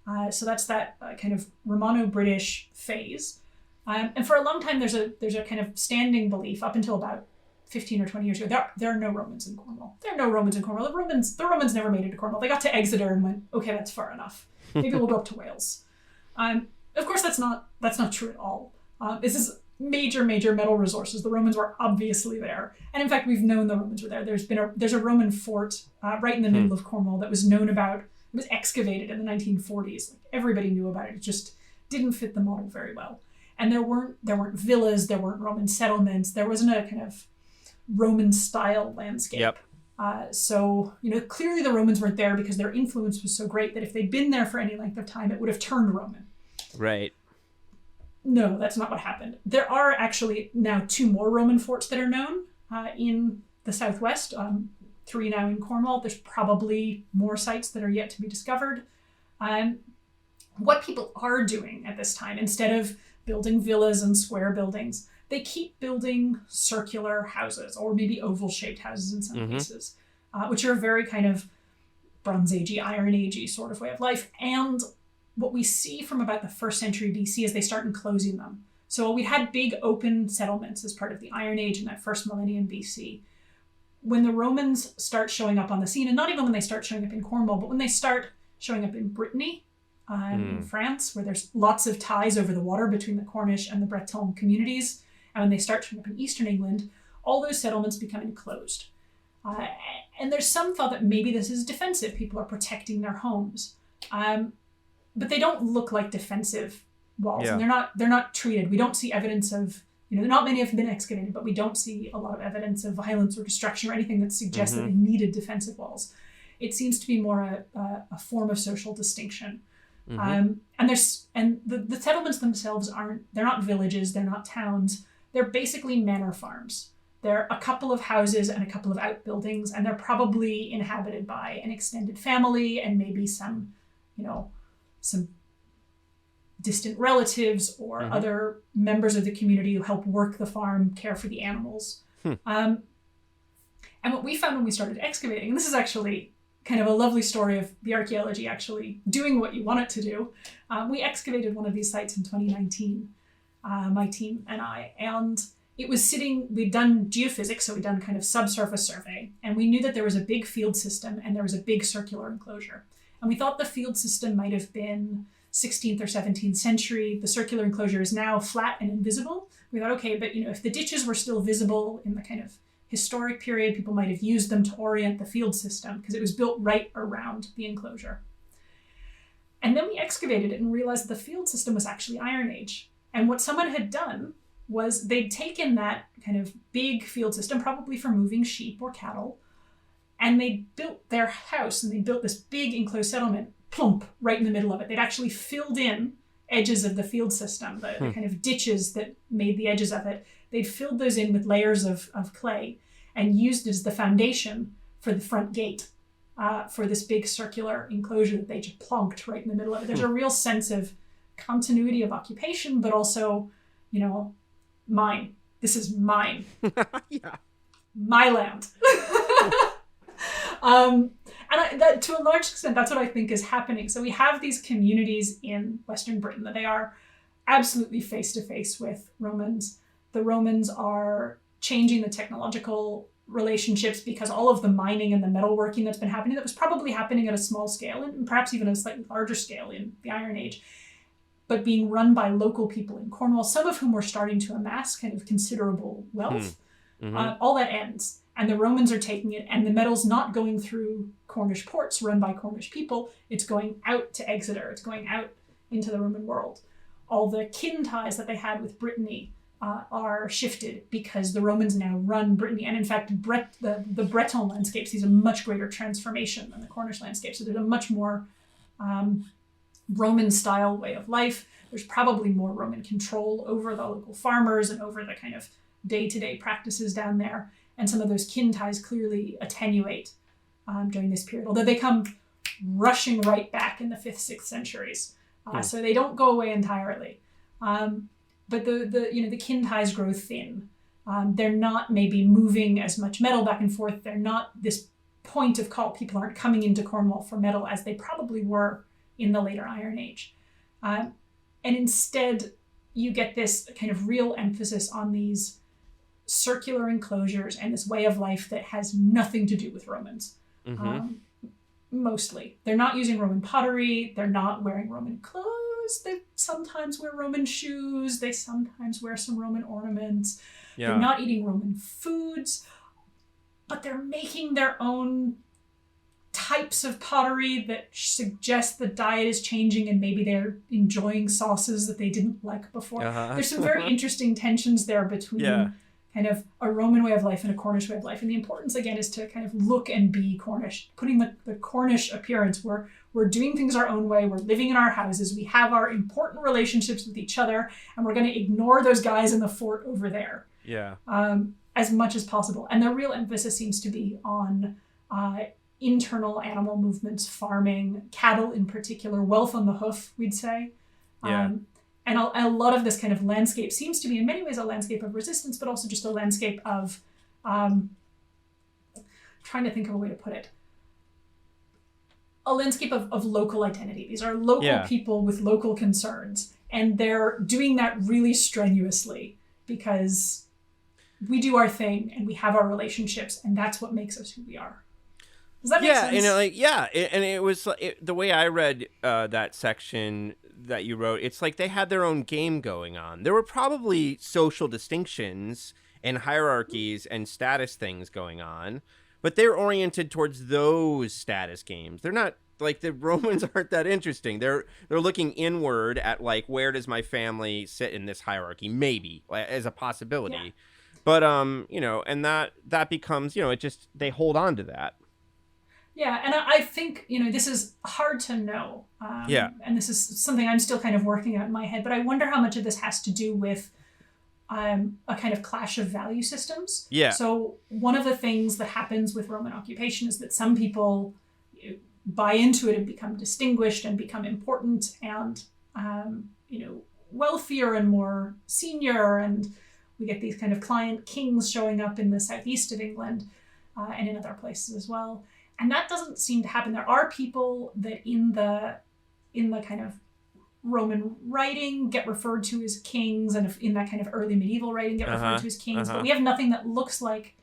AD. So that's that kind of Romano-British phase. And for a long time, there's a kind of standing belief up until about 15 or 20 years ago, there are no Romans in Cornwall. There are no Romans in Cornwall. The Romans never made it to Cornwall. They got to Exeter and went, okay, that's far enough. Maybe we'll go up to Wales. Of course, that's not true at all. This is major metal resources. The Romans were obviously there, and in fact, we've known the Romans were there. There's a Roman fort right in the middle of Cornwall that was known about. It was excavated in the 1940s. Like, everybody knew about it. It just didn't fit the model very well. And there weren't villas. There weren't Roman settlements. There wasn't a kind of Roman style landscape. Yep. So, clearly the Romans weren't there because their influence was so great that if they'd been there for any length of time, it would have turned Roman. Right. No, that's not what happened. There are actually now 2 more Roman forts that are known in the southwest, 3 now in Cornwall. There's probably more sites that are yet to be discovered. What people are doing at this time, instead of building villas and square buildings, they keep building circular houses, or maybe oval-shaped houses in some cases, which are a very kind of Bronze Agey, Iron Agey sort of way of life. And what we see from about the 1st century BC is they start enclosing them. So we had big open settlements as part of the Iron Age in that first millennium BC. When the Romans start showing up on the scene, and not even when they start showing up in Cornwall, but when they start showing up in Brittany, in France, where there's lots of ties over the water between the Cornish and the Breton communities, and when they start showing up in eastern England, all those settlements become enclosed. And there's some thought that maybe this is defensive. People are protecting their homes. But they don't look like defensive walls, and they're not treated. We don't see evidence of, not many have been excavated, but we don't see a lot of evidence of violence or destruction or anything that suggests that they needed defensive walls. It seems to be more a form of social distinction. And the settlements themselves they're not villages, they're not towns, they're basically manor farms. They're a couple of houses and a couple of outbuildings, and they're probably inhabited by an extended family and maybe some distant relatives or other members of the community who help work the farm, care for the animals. And what we found when we started excavating, and this is actually kind of a lovely story of the archaeology actually doing what you want it to do. We excavated one of these sites in 2019, my team and I, and it was we'd done geophysics, so we'd done kind of subsurface survey, and we knew that there was a big field system and there was a big circular enclosure. And we thought the field system might have been 16th or 17th century. The circular enclosure is now flat and invisible. We thought, okay, but if the ditches were still visible in the kind of historic period, people might have used them to orient the field system because it was built right around the enclosure. And then we excavated it and realized that the field system was actually Iron Age. And what someone had done was they'd taken that kind of big field system, probably for moving sheep or cattle, and they built their house, and they built this big enclosed settlement, plump, right in the middle of it. They'd actually filled in edges of the field system, the kind of ditches that made the edges of it. They'd filled those in with layers of clay and used it as the foundation for the front gate, for this big circular enclosure that they just plonked right in the middle of it. There's a real sense of continuity of occupation, but also, mine. This is mine. Yeah. My land. That, to a large extent, that's what I think is happening. So we have these communities in Western Britain that they are absolutely face-to-face with Romans. The Romans are changing the technological relationships because all of the mining and the metalworking that's been happening, that was probably happening at a small scale and perhaps even a slightly larger scale in the Iron Age, but being run by local people in Cornwall, some of whom were starting to amass kind of considerable wealth. All that ends. and the Romans are taking it, and the metal's not going through Cornish ports run by Cornish people. It's going out to Exeter. It's going out into the Roman world. All the kin ties that they had with Brittany are shifted because the Romans now run Brittany. And in fact, the Breton landscape sees a much greater transformation than the Cornish landscape. So there's a much more Roman-style way of life. There's probably more Roman control over the local farmers and over the kind of day-to-day practices down there. And some of those kin ties clearly attenuate during this period, although they come rushing right back in the 5th, 6th centuries. So they don't go away entirely. But the kin ties grow thin. They're not maybe moving as much metal back and forth. They're not this point of call. People aren't coming into Cornwall for metal as they probably were in the later Iron Age. And instead, you get this kind of real emphasis on these circular enclosures and this way of life that has nothing to do with Romans. Mostly. They're not using Roman pottery. They're not wearing Roman clothes. They sometimes wear Roman shoes. They sometimes wear some Roman ornaments. Yeah. They're not eating Roman foods, but they're making their own types of pottery that suggest the diet is changing, and maybe they're enjoying sauces that they didn't like before. There's some very interesting tensions there between kind of a Roman way of life and a Cornish way of life. And the importance, again, is to kind of look and be Cornish, putting the Cornish appearance where we're doing things our own way, we're living in our houses, we have our important relationships with each other, and we're going to ignore those guys in the fort over there. As much as possible. And the real emphasis seems to be on internal animal movements, farming, cattle in particular, wealth on the hoof, we'd say. And a lot of this kind of landscape seems to be in many ways a landscape of resistance, but also just a landscape of, trying to think of a way to put it, a landscape of local identity. These are local people with local concerns, and they're doing that really strenuously because we do our thing and we have our relationships, and that's what makes us who we are. Does that make sense? And it was the way I read that section that you wrote, it's like they had their own game going on. There were probably social distinctions and hierarchies and status things going on, but they're oriented towards those status games. They're not like the Romans aren't that interesting. They're looking inward at like, where does my family sit in this hierarchy? Maybe as a possibility. But and that becomes, it just, they hold on to that. Yeah, and I think, this is hard to know. And this is something I'm still kind of working out in my head, but I wonder how much of this has to do with a kind of clash of value systems. So one of the things that happens with Roman occupation is that some people buy into it and become distinguished and become important and, wealthier and more senior. And we get these kind of client kings showing up in the southeast of England and in other places as well. And that doesn't seem to happen. There are people that in the kind of Roman writing get referred to as kings, and in that kind of early medieval writing get referred to as kings, but we have nothing that looks like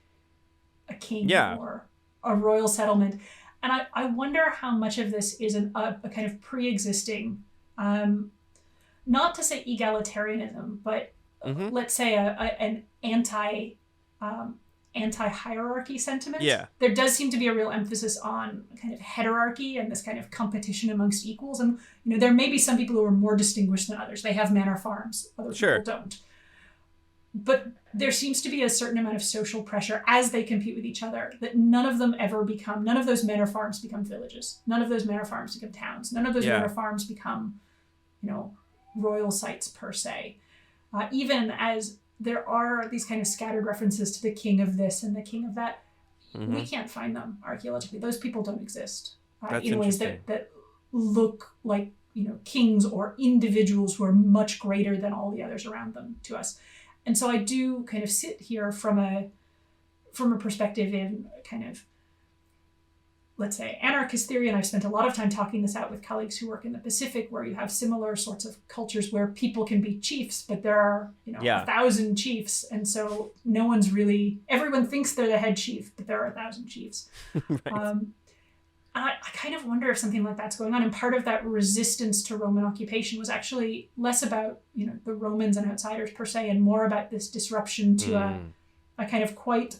a king or a royal settlement. And I wonder how much of this is a kind of pre-existing, not to say egalitarianism, but let's say an anti-hierarchy sentiment. There does seem to be a real emphasis on kind of heterarchy and this kind of competition amongst equals. And, there may be some people who are more distinguished than others. They have manor farms, other people don't. But there seems to be a certain amount of social pressure as they compete with each other that none of those manor farms become villages. None of those manor farms become towns. None of those manor farms become, royal sites per se. Even as there are these kind of scattered references to the king of this and the king of that. We can't find them archaeologically. Those people don't exist in ways that look like, kings or individuals who are much greater than all the others around them to us. And so I do kind of sit here from a perspective in kind of, let's say, anarchist theory, and I've spent a lot of time talking this out with colleagues who work in the Pacific, where you have similar sorts of cultures where people can be chiefs, but there are 1,000 chiefs, and so everyone thinks they're the head chief, but there are 1,000 chiefs. I kind of wonder if something like that's going on, and part of that resistance to Roman occupation was actually less about the Romans and outsiders per se, and more about this disruption to a kind of quite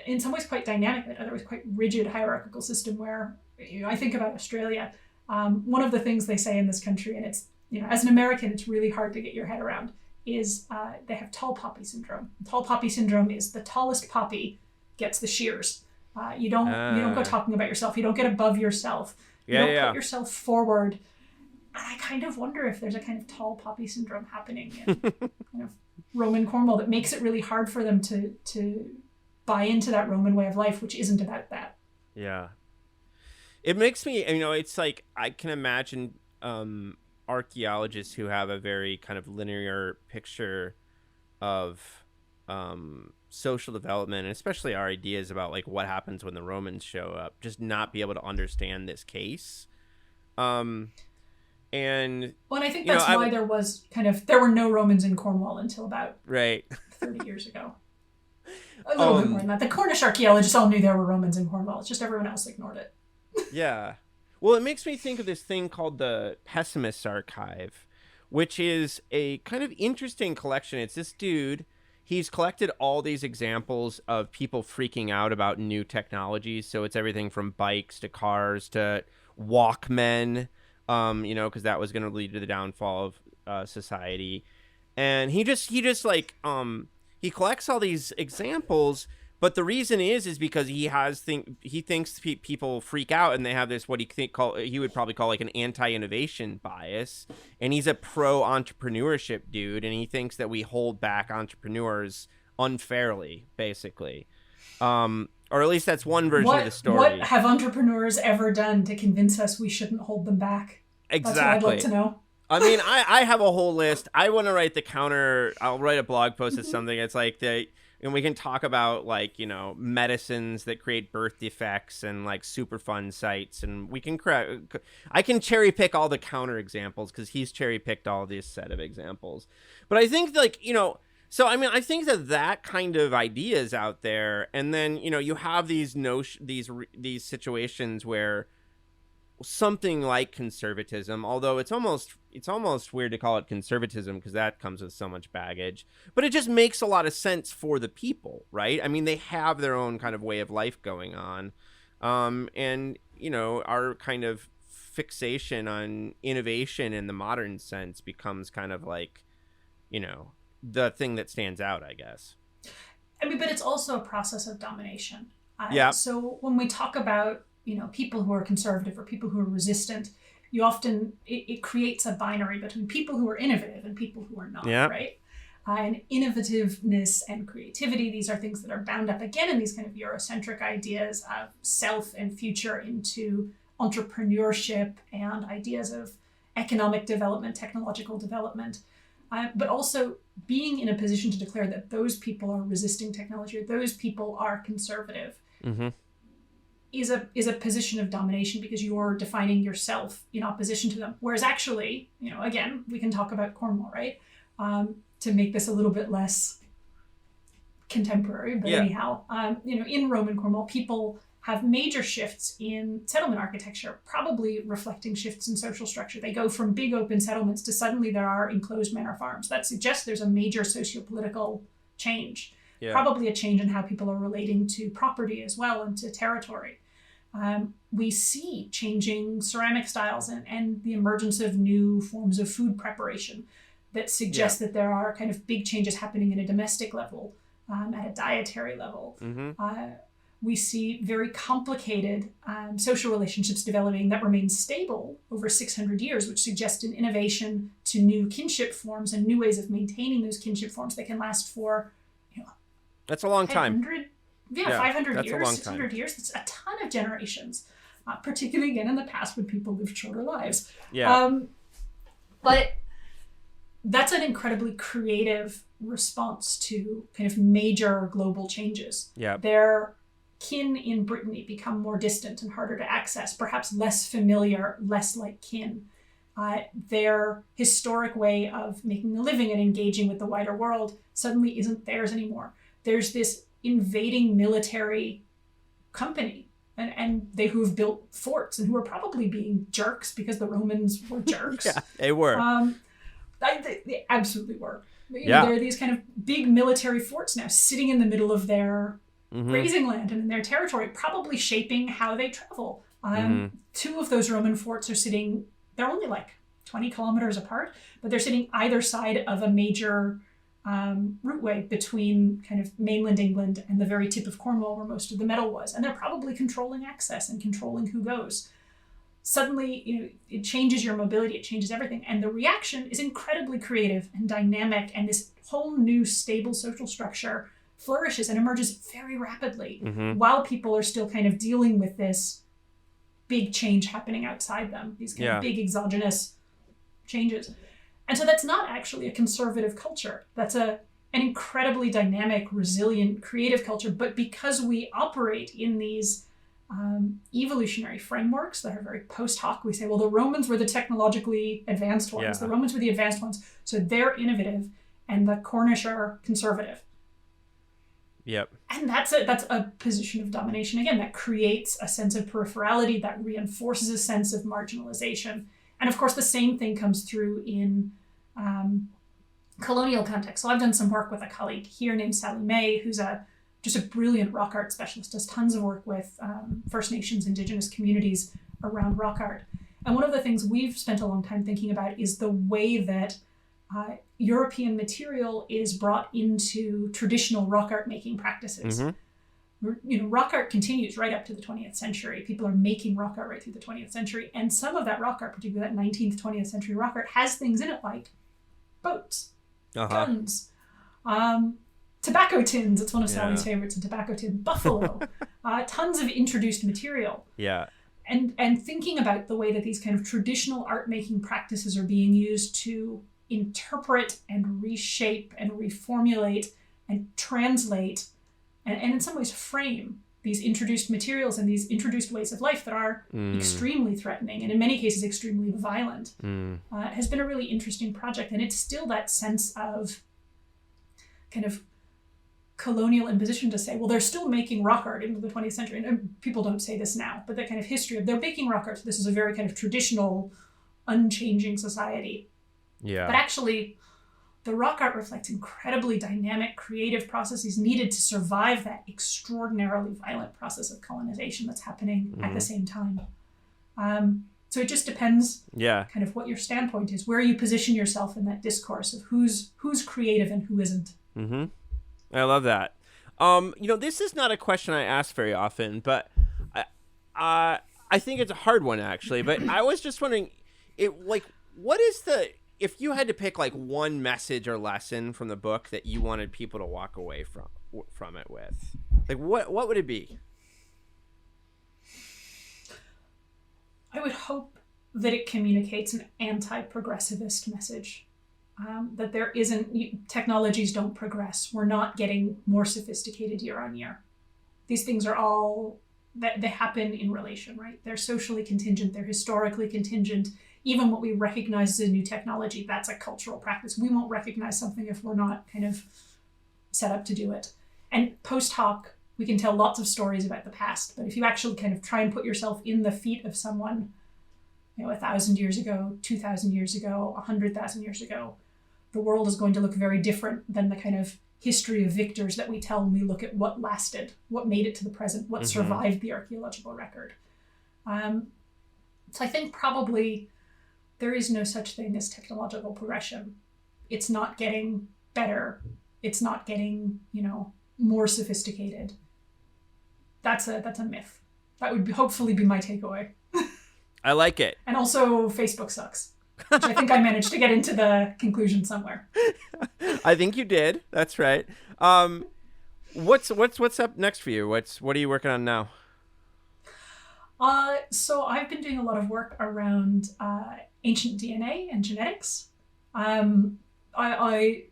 in some ways quite dynamic, but otherwise quite rigid hierarchical system where, I think about Australia. One of the things they say in this country, and it's, as an American, it's really hard to get your head around, is they have tall poppy syndrome. Tall poppy syndrome is the tallest poppy gets the shears. You don't go talking about yourself. You don't get above yourself. You don't put yourself forward. And I kind of wonder if there's a kind of tall poppy syndrome happening in kind of Roman Cornwall that makes it really hard for them to buy into that Roman way of life, which isn't about that. Yeah. It makes me, it's like I can imagine archaeologists who have a very kind of linear picture of social development, and especially our ideas about like what happens when the Romans show up, just not be able to understand this case. And I think that's why there were no Romans in Cornwall until about 30 years ago. A little bit more than that. The Cornish archaeologists all knew there were Romans in Cornwall. It's just everyone else ignored it. Yeah. Well, it makes me think of this thing called the Pessimist Archive, which is a kind of interesting collection. It's this dude. He's collected all these examples of people freaking out about new technologies. So it's everything from bikes to cars to Walkmen, because that was going to lead to the downfall of society. And he collects all these examples, but the reason is because he thinks people freak out, and they have this he would probably call like an anti-innovation bias, and he's a pro-entrepreneurship dude, and he thinks that we hold back entrepreneurs unfairly, basically. Or at least that's one version of the story. What have entrepreneurs ever done to convince us we shouldn't hold them back? Exactly. That's what I'd like to know. I mean, I have a whole list. I want to write the counter. I'll write a blog post or something. It's like and we can talk about like, medicines that create birth defects and like super fun sites. And I can cherry pick all the counter examples because he's cherry picked all this set of examples. But I think like, so, I mean, I think that kind of idea is out there. And then, you have these situations where something like conservatism, although it's almost weird to call it conservatism because that comes with so much baggage, but it just makes a lot of sense for the people, right? I mean, they have their own kind of way of life going on. And, our kind of fixation on innovation in the modern sense becomes kind of like, the thing that stands out, I guess. I mean, but it's also a process of domination. Yeah. So when we talk about, people who are conservative or people who are resistant, you often, it creates a binary between people who are innovative and people who are not, right? And innovativeness and creativity, these are things that are bound up again in these kind of Eurocentric ideas of self and future into entrepreneurship and ideas of economic development, technological development. But also being in a position to declare that those people are resisting technology or those people are conservative is a position of domination because you're defining yourself in opposition to them. Whereas actually, again, we can talk about Cornwall, right? To make this a little bit less contemporary, but anyhow, in Roman Cornwall, people have major shifts in settlement architecture, probably reflecting shifts in social structure. They go from big open settlements to suddenly there are enclosed manor farms. That suggests there's a major socio-political change, probably a change in how people are relating to property as well and to territory. We see changing ceramic styles and the emergence of new forms of food preparation that suggest that there are kind of big changes happening at a domestic level, at a dietary level. We see very complicated social relationships developing that remain stable over 600 years, which suggests an innovation to new kinship forms and new ways of maintaining those kinship forms that can last for, that's a long time. 500 years, 600 years. That's a ton of generations, particularly again in the past when people lived shorter lives. But that's an incredibly creative response to kind of major global changes. Their kin in Brittany become more distant and harder to access, perhaps less familiar, less like kin. Their historic way of making a living and engaging with the wider world suddenly isn't theirs anymore. There's this invading military company and they who have built forts and who are probably being jerks because the Romans were jerks. They were. They absolutely were. There are these kind of big military forts now sitting in the middle of their grazing land and in their territory, probably shaping how they travel. Two of those Roman forts are sitting, they're only like 20 kilometers apart, but they're sitting either side of a major routeway between kind of mainland England and the very tip of Cornwall where most of the metal was. And they're probably controlling access and controlling who goes. Suddenly, it changes your mobility, it changes everything. And the reaction is incredibly creative and dynamic, and this whole new stable social structure flourishes and emerges very rapidly while people are still kind of dealing with this big change happening outside them, these kind of big exogenous changes. And so that's not actually a conservative culture. That's an incredibly dynamic, resilient, creative culture. But because we operate in these evolutionary frameworks that are very post hoc, we say, well, the Romans were the technologically advanced ones. The Romans were the advanced ones. So they're innovative and the Cornish are conservative. Yep. And that's a position of domination, again, that creates a sense of peripherality, that reinforces a sense of marginalization. And of course, the same thing comes through in colonial context. So I've done some work with a colleague here named Sally May, who's just a brilliant rock art specialist, does tons of work with First Nations, Indigenous communities around rock art. And one of the things we've spent a long time thinking about is the way that European material is brought into traditional rock art making practices. Rock art continues right up to the 20th century. People are making rock art right through the 20th century. And some of that rock art, particularly that 19th, 20th century rock art, has things in it like boats, guns, tobacco tins. It's one of Sally's favorites, a tobacco tin. Buffalo. Tons of introduced material. Yeah. And thinking about the way that these kind of traditional art making practices are being used to interpret and reshape and reformulate and translate and in some ways frame these introduced materials and these introduced ways of life that are extremely threatening and in many cases extremely violent has been a really interesting project. And it's still that sense of kind of colonial imposition to say, well, they're still making rock art into the 20th century. And people don't say this now, but that kind of history of they're making rock art. So this is a very kind of traditional, unchanging society. Yeah. But actually, the rock art reflects incredibly dynamic, creative processes needed to survive that extraordinarily violent process of colonization that's happening at the same time. So it just depends kind of what your standpoint is, where you position yourself in that discourse of who's creative and who isn't. I love that. This is not a question I ask very often, but I think it's a hard one, actually. But I was just wondering, if you had to pick like one message or lesson from the book that you wanted people to walk away from it with, like what would it be? I would hope that it communicates an anti-progressivist message. That there isn't, technologies don't progress. We're not getting more sophisticated year on year. These things are all, they happen in relation, right? They're socially contingent, they're historically contingent. Even what we recognize as a new technology, that's a cultural practice. We won't recognize something if we're not kind of set up to do it. And post hoc, we can tell lots of stories about the past, but if you actually kind of try and put yourself in the feet of someone, 1,000 years ago, 2,000 years ago, 100,000 years ago, the world is going to look very different than the kind of history of victors that we tell when we look at what lasted, what made it to the present, what survived the archaeological record. So I think probably there is no such thing as technological progression. It's not getting better. It's not getting, more sophisticated. That's a myth. That would hopefully be my takeaway. I like it. And also Facebook sucks. Which I think I managed to get into the conclusion somewhere. I think you did. That's right. What's up next for you? What are you working on now? So I've been doing a lot of work around ancient DNA and genetics. I'm a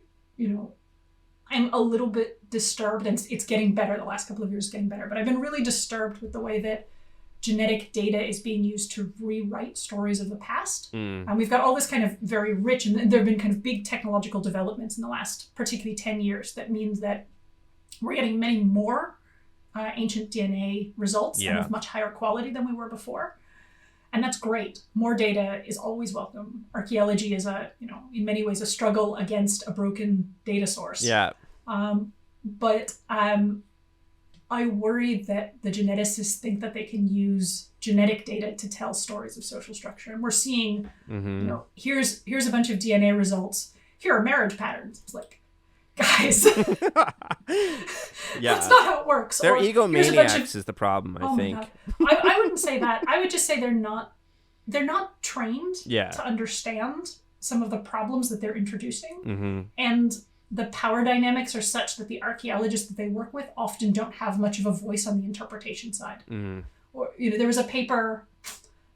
little bit disturbed, and it's getting better. The last couple of years, getting better. But I've been really disturbed with the way that genetic data is being used to rewrite stories of the past. And we've got all this kind of very rich, and there have been kind of big technological developments in the last particularly 10 years that means that we're getting many more ancient DNA results and of much higher quality than we were before. And that's great. More data is always welcome. Archaeology is in many ways a struggle against a broken data source. Yeah. But I worry that the geneticists think that they can use genetic data to tell stories of social structure. And we're seeing, here's a bunch of DNA results. Here are marriage patterns. It's like, guys, that's not how it works. They're or, egomaniacs is the problem, I think. I wouldn't say that. I would just say they're not trained to understand some of the problems that they're introducing. And the power dynamics are such that the archaeologists that they work with often don't have much of a voice on the interpretation side. Or there was a paper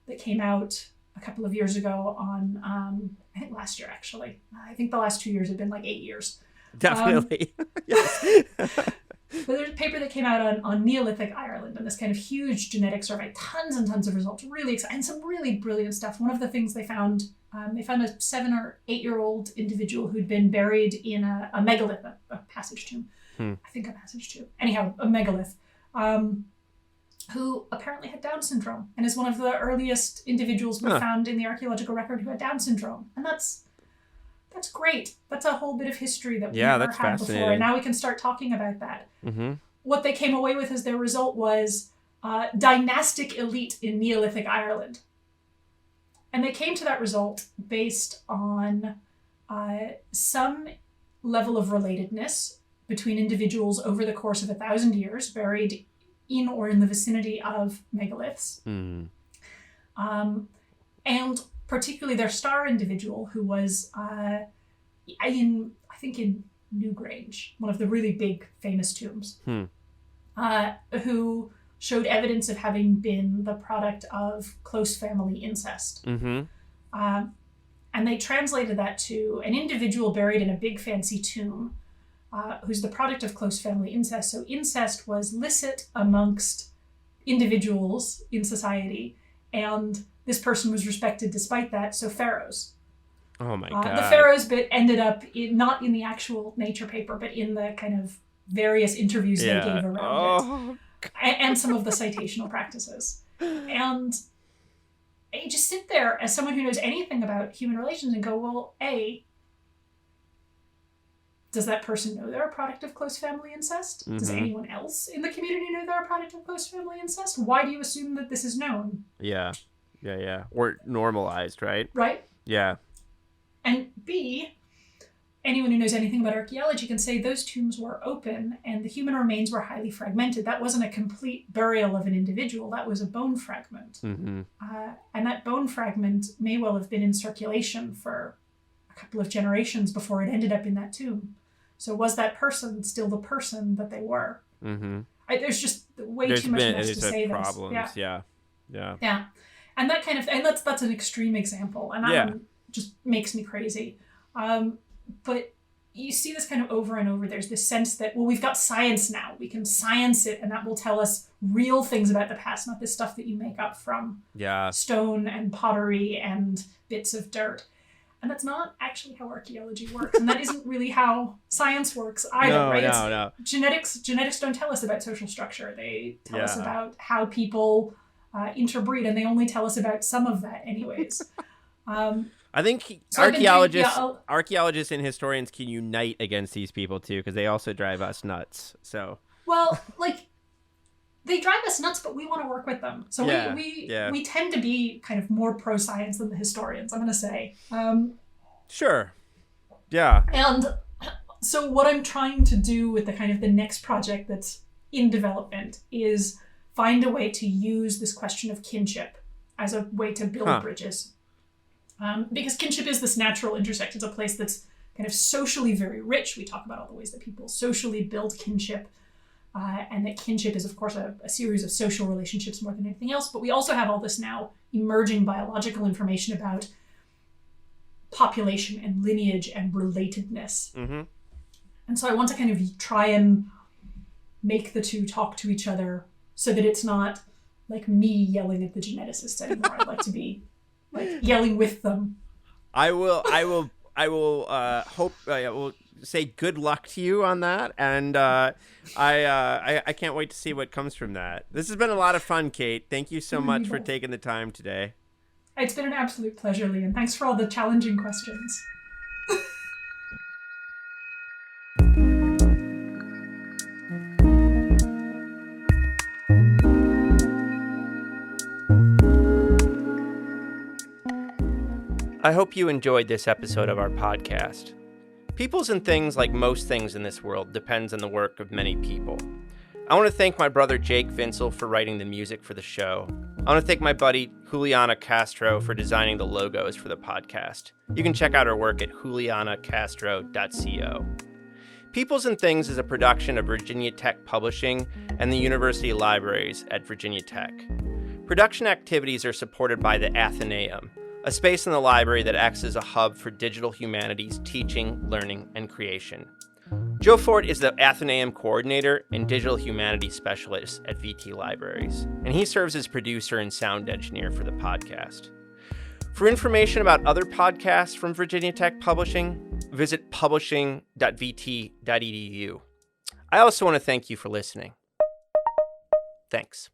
that came out a couple of years ago on, I think last year actually. I think the last 2 years have been like 8 years. Definitely. But there's a paper that came out on Neolithic Ireland and this kind of huge genetic survey, tons and tons of results, really exciting, and some really brilliant stuff. One of the things they found a 7 or 8 year old individual who'd been buried in a megalith, a passage tomb. I think a passage tomb. Anyhow, a megalith, who apparently had Down syndrome and is one of the earliest individuals we found in the archaeological record who had Down syndrome. And that's great. That's a whole bit of history that we never had before. And now we can start talking about that. What they came away with as their result was dynastic elite in Neolithic Ireland. And they came to that result based on some level of relatedness between individuals over the course of 1,000 years buried in or in the vicinity of megaliths. And particularly their star individual, who was in Newgrange, one of the really big famous tombs, who showed evidence of having been the product of close family incest. And they translated that to an individual buried in a big fancy tomb who's the product of close family incest. So incest was licit amongst individuals in society, and this person was respected despite that, so pharaohs. Oh my God. The pharaohs bit ended up not in the actual Nature paper, but in the kind of various interviews they gave around it. And some of the citational practices. And you just sit there as someone who knows anything about human relations and go, well, A, does that person know they're a product of close family incest? Does anyone else in the community know they're a product of close family incest? Why do you assume that this is known? Yeah. Or normalized, right? Right? Yeah. And B, anyone who knows anything about archaeology can say those tombs were open and the human remains were highly fragmented. That wasn't a complete burial of an individual. That was a bone fragment. And that bone fragment may well have been in circulation for a couple of generations before it ended up in that tomb. So was that person still the person that they were? There's just way too much mess to say problems. this. Yeah. And that kind of, and that's an extreme example, and that one just makes me crazy. But you see this kind of over and over. There's this sense that, well, we've got science now. We can science it, and that will tell us real things about the past, not this stuff that you make up from stone and pottery and bits of dirt. And that's not actually how archaeology works. And that isn't really how science works either, right? No. Genetics don't tell us about social structure. They tell us about how people interbreed, and they only tell us about some of that anyways. I think archaeologists and historians can unite against these people too, because they also drive us nuts. So they drive us nuts, but we want to work with them. So we tend to be kind of more pro-science than the historians, I'm going to say. Sure. Yeah. And so what I'm trying to do with the kind of the next project that's in development is find a way to use this question of kinship as a way to build bridges. Because kinship is this natural intersect. It's a place that's kind of socially very rich. We talk about all the ways that people socially build kinship. And that kinship is, of course, a series of social relationships more than anything else. But we also have all this now emerging biological information about population and lineage and relatedness. And so I want to kind of try and make the two talk to each other so that it's not like me yelling at the geneticists anymore. I'd like to be like yelling with them. I will say good luck to you on that, and I can't wait to see what comes from that. This has been a lot of fun, Kate. Thank you so much for taking the time today. It's been an absolute pleasure, Liam. Thanks for all the challenging questions. I hope you enjoyed this episode of our podcast. Peoples and things, like most things in this world, depends on the work of many people. I want to thank my brother Jake Vinsel for writing the music for the show. I want to thank my buddy Juliana Castro for designing the logos for the podcast. You can check out her work at julianacastro.co. Peoples and Things is a production of Virginia Tech Publishing and the University Libraries at Virginia Tech. Production activities are supported by the Athenaeum, a space in the library that acts as a hub for digital humanities teaching, learning, and creation. Joe Ford is the Athenaeum coordinator and digital humanities specialist at VT Libraries, and he serves as producer and sound engineer for the podcast. For information about other podcasts from Virginia Tech Publishing, visit publishing.vt.edu. I also want to thank you for listening. Thanks.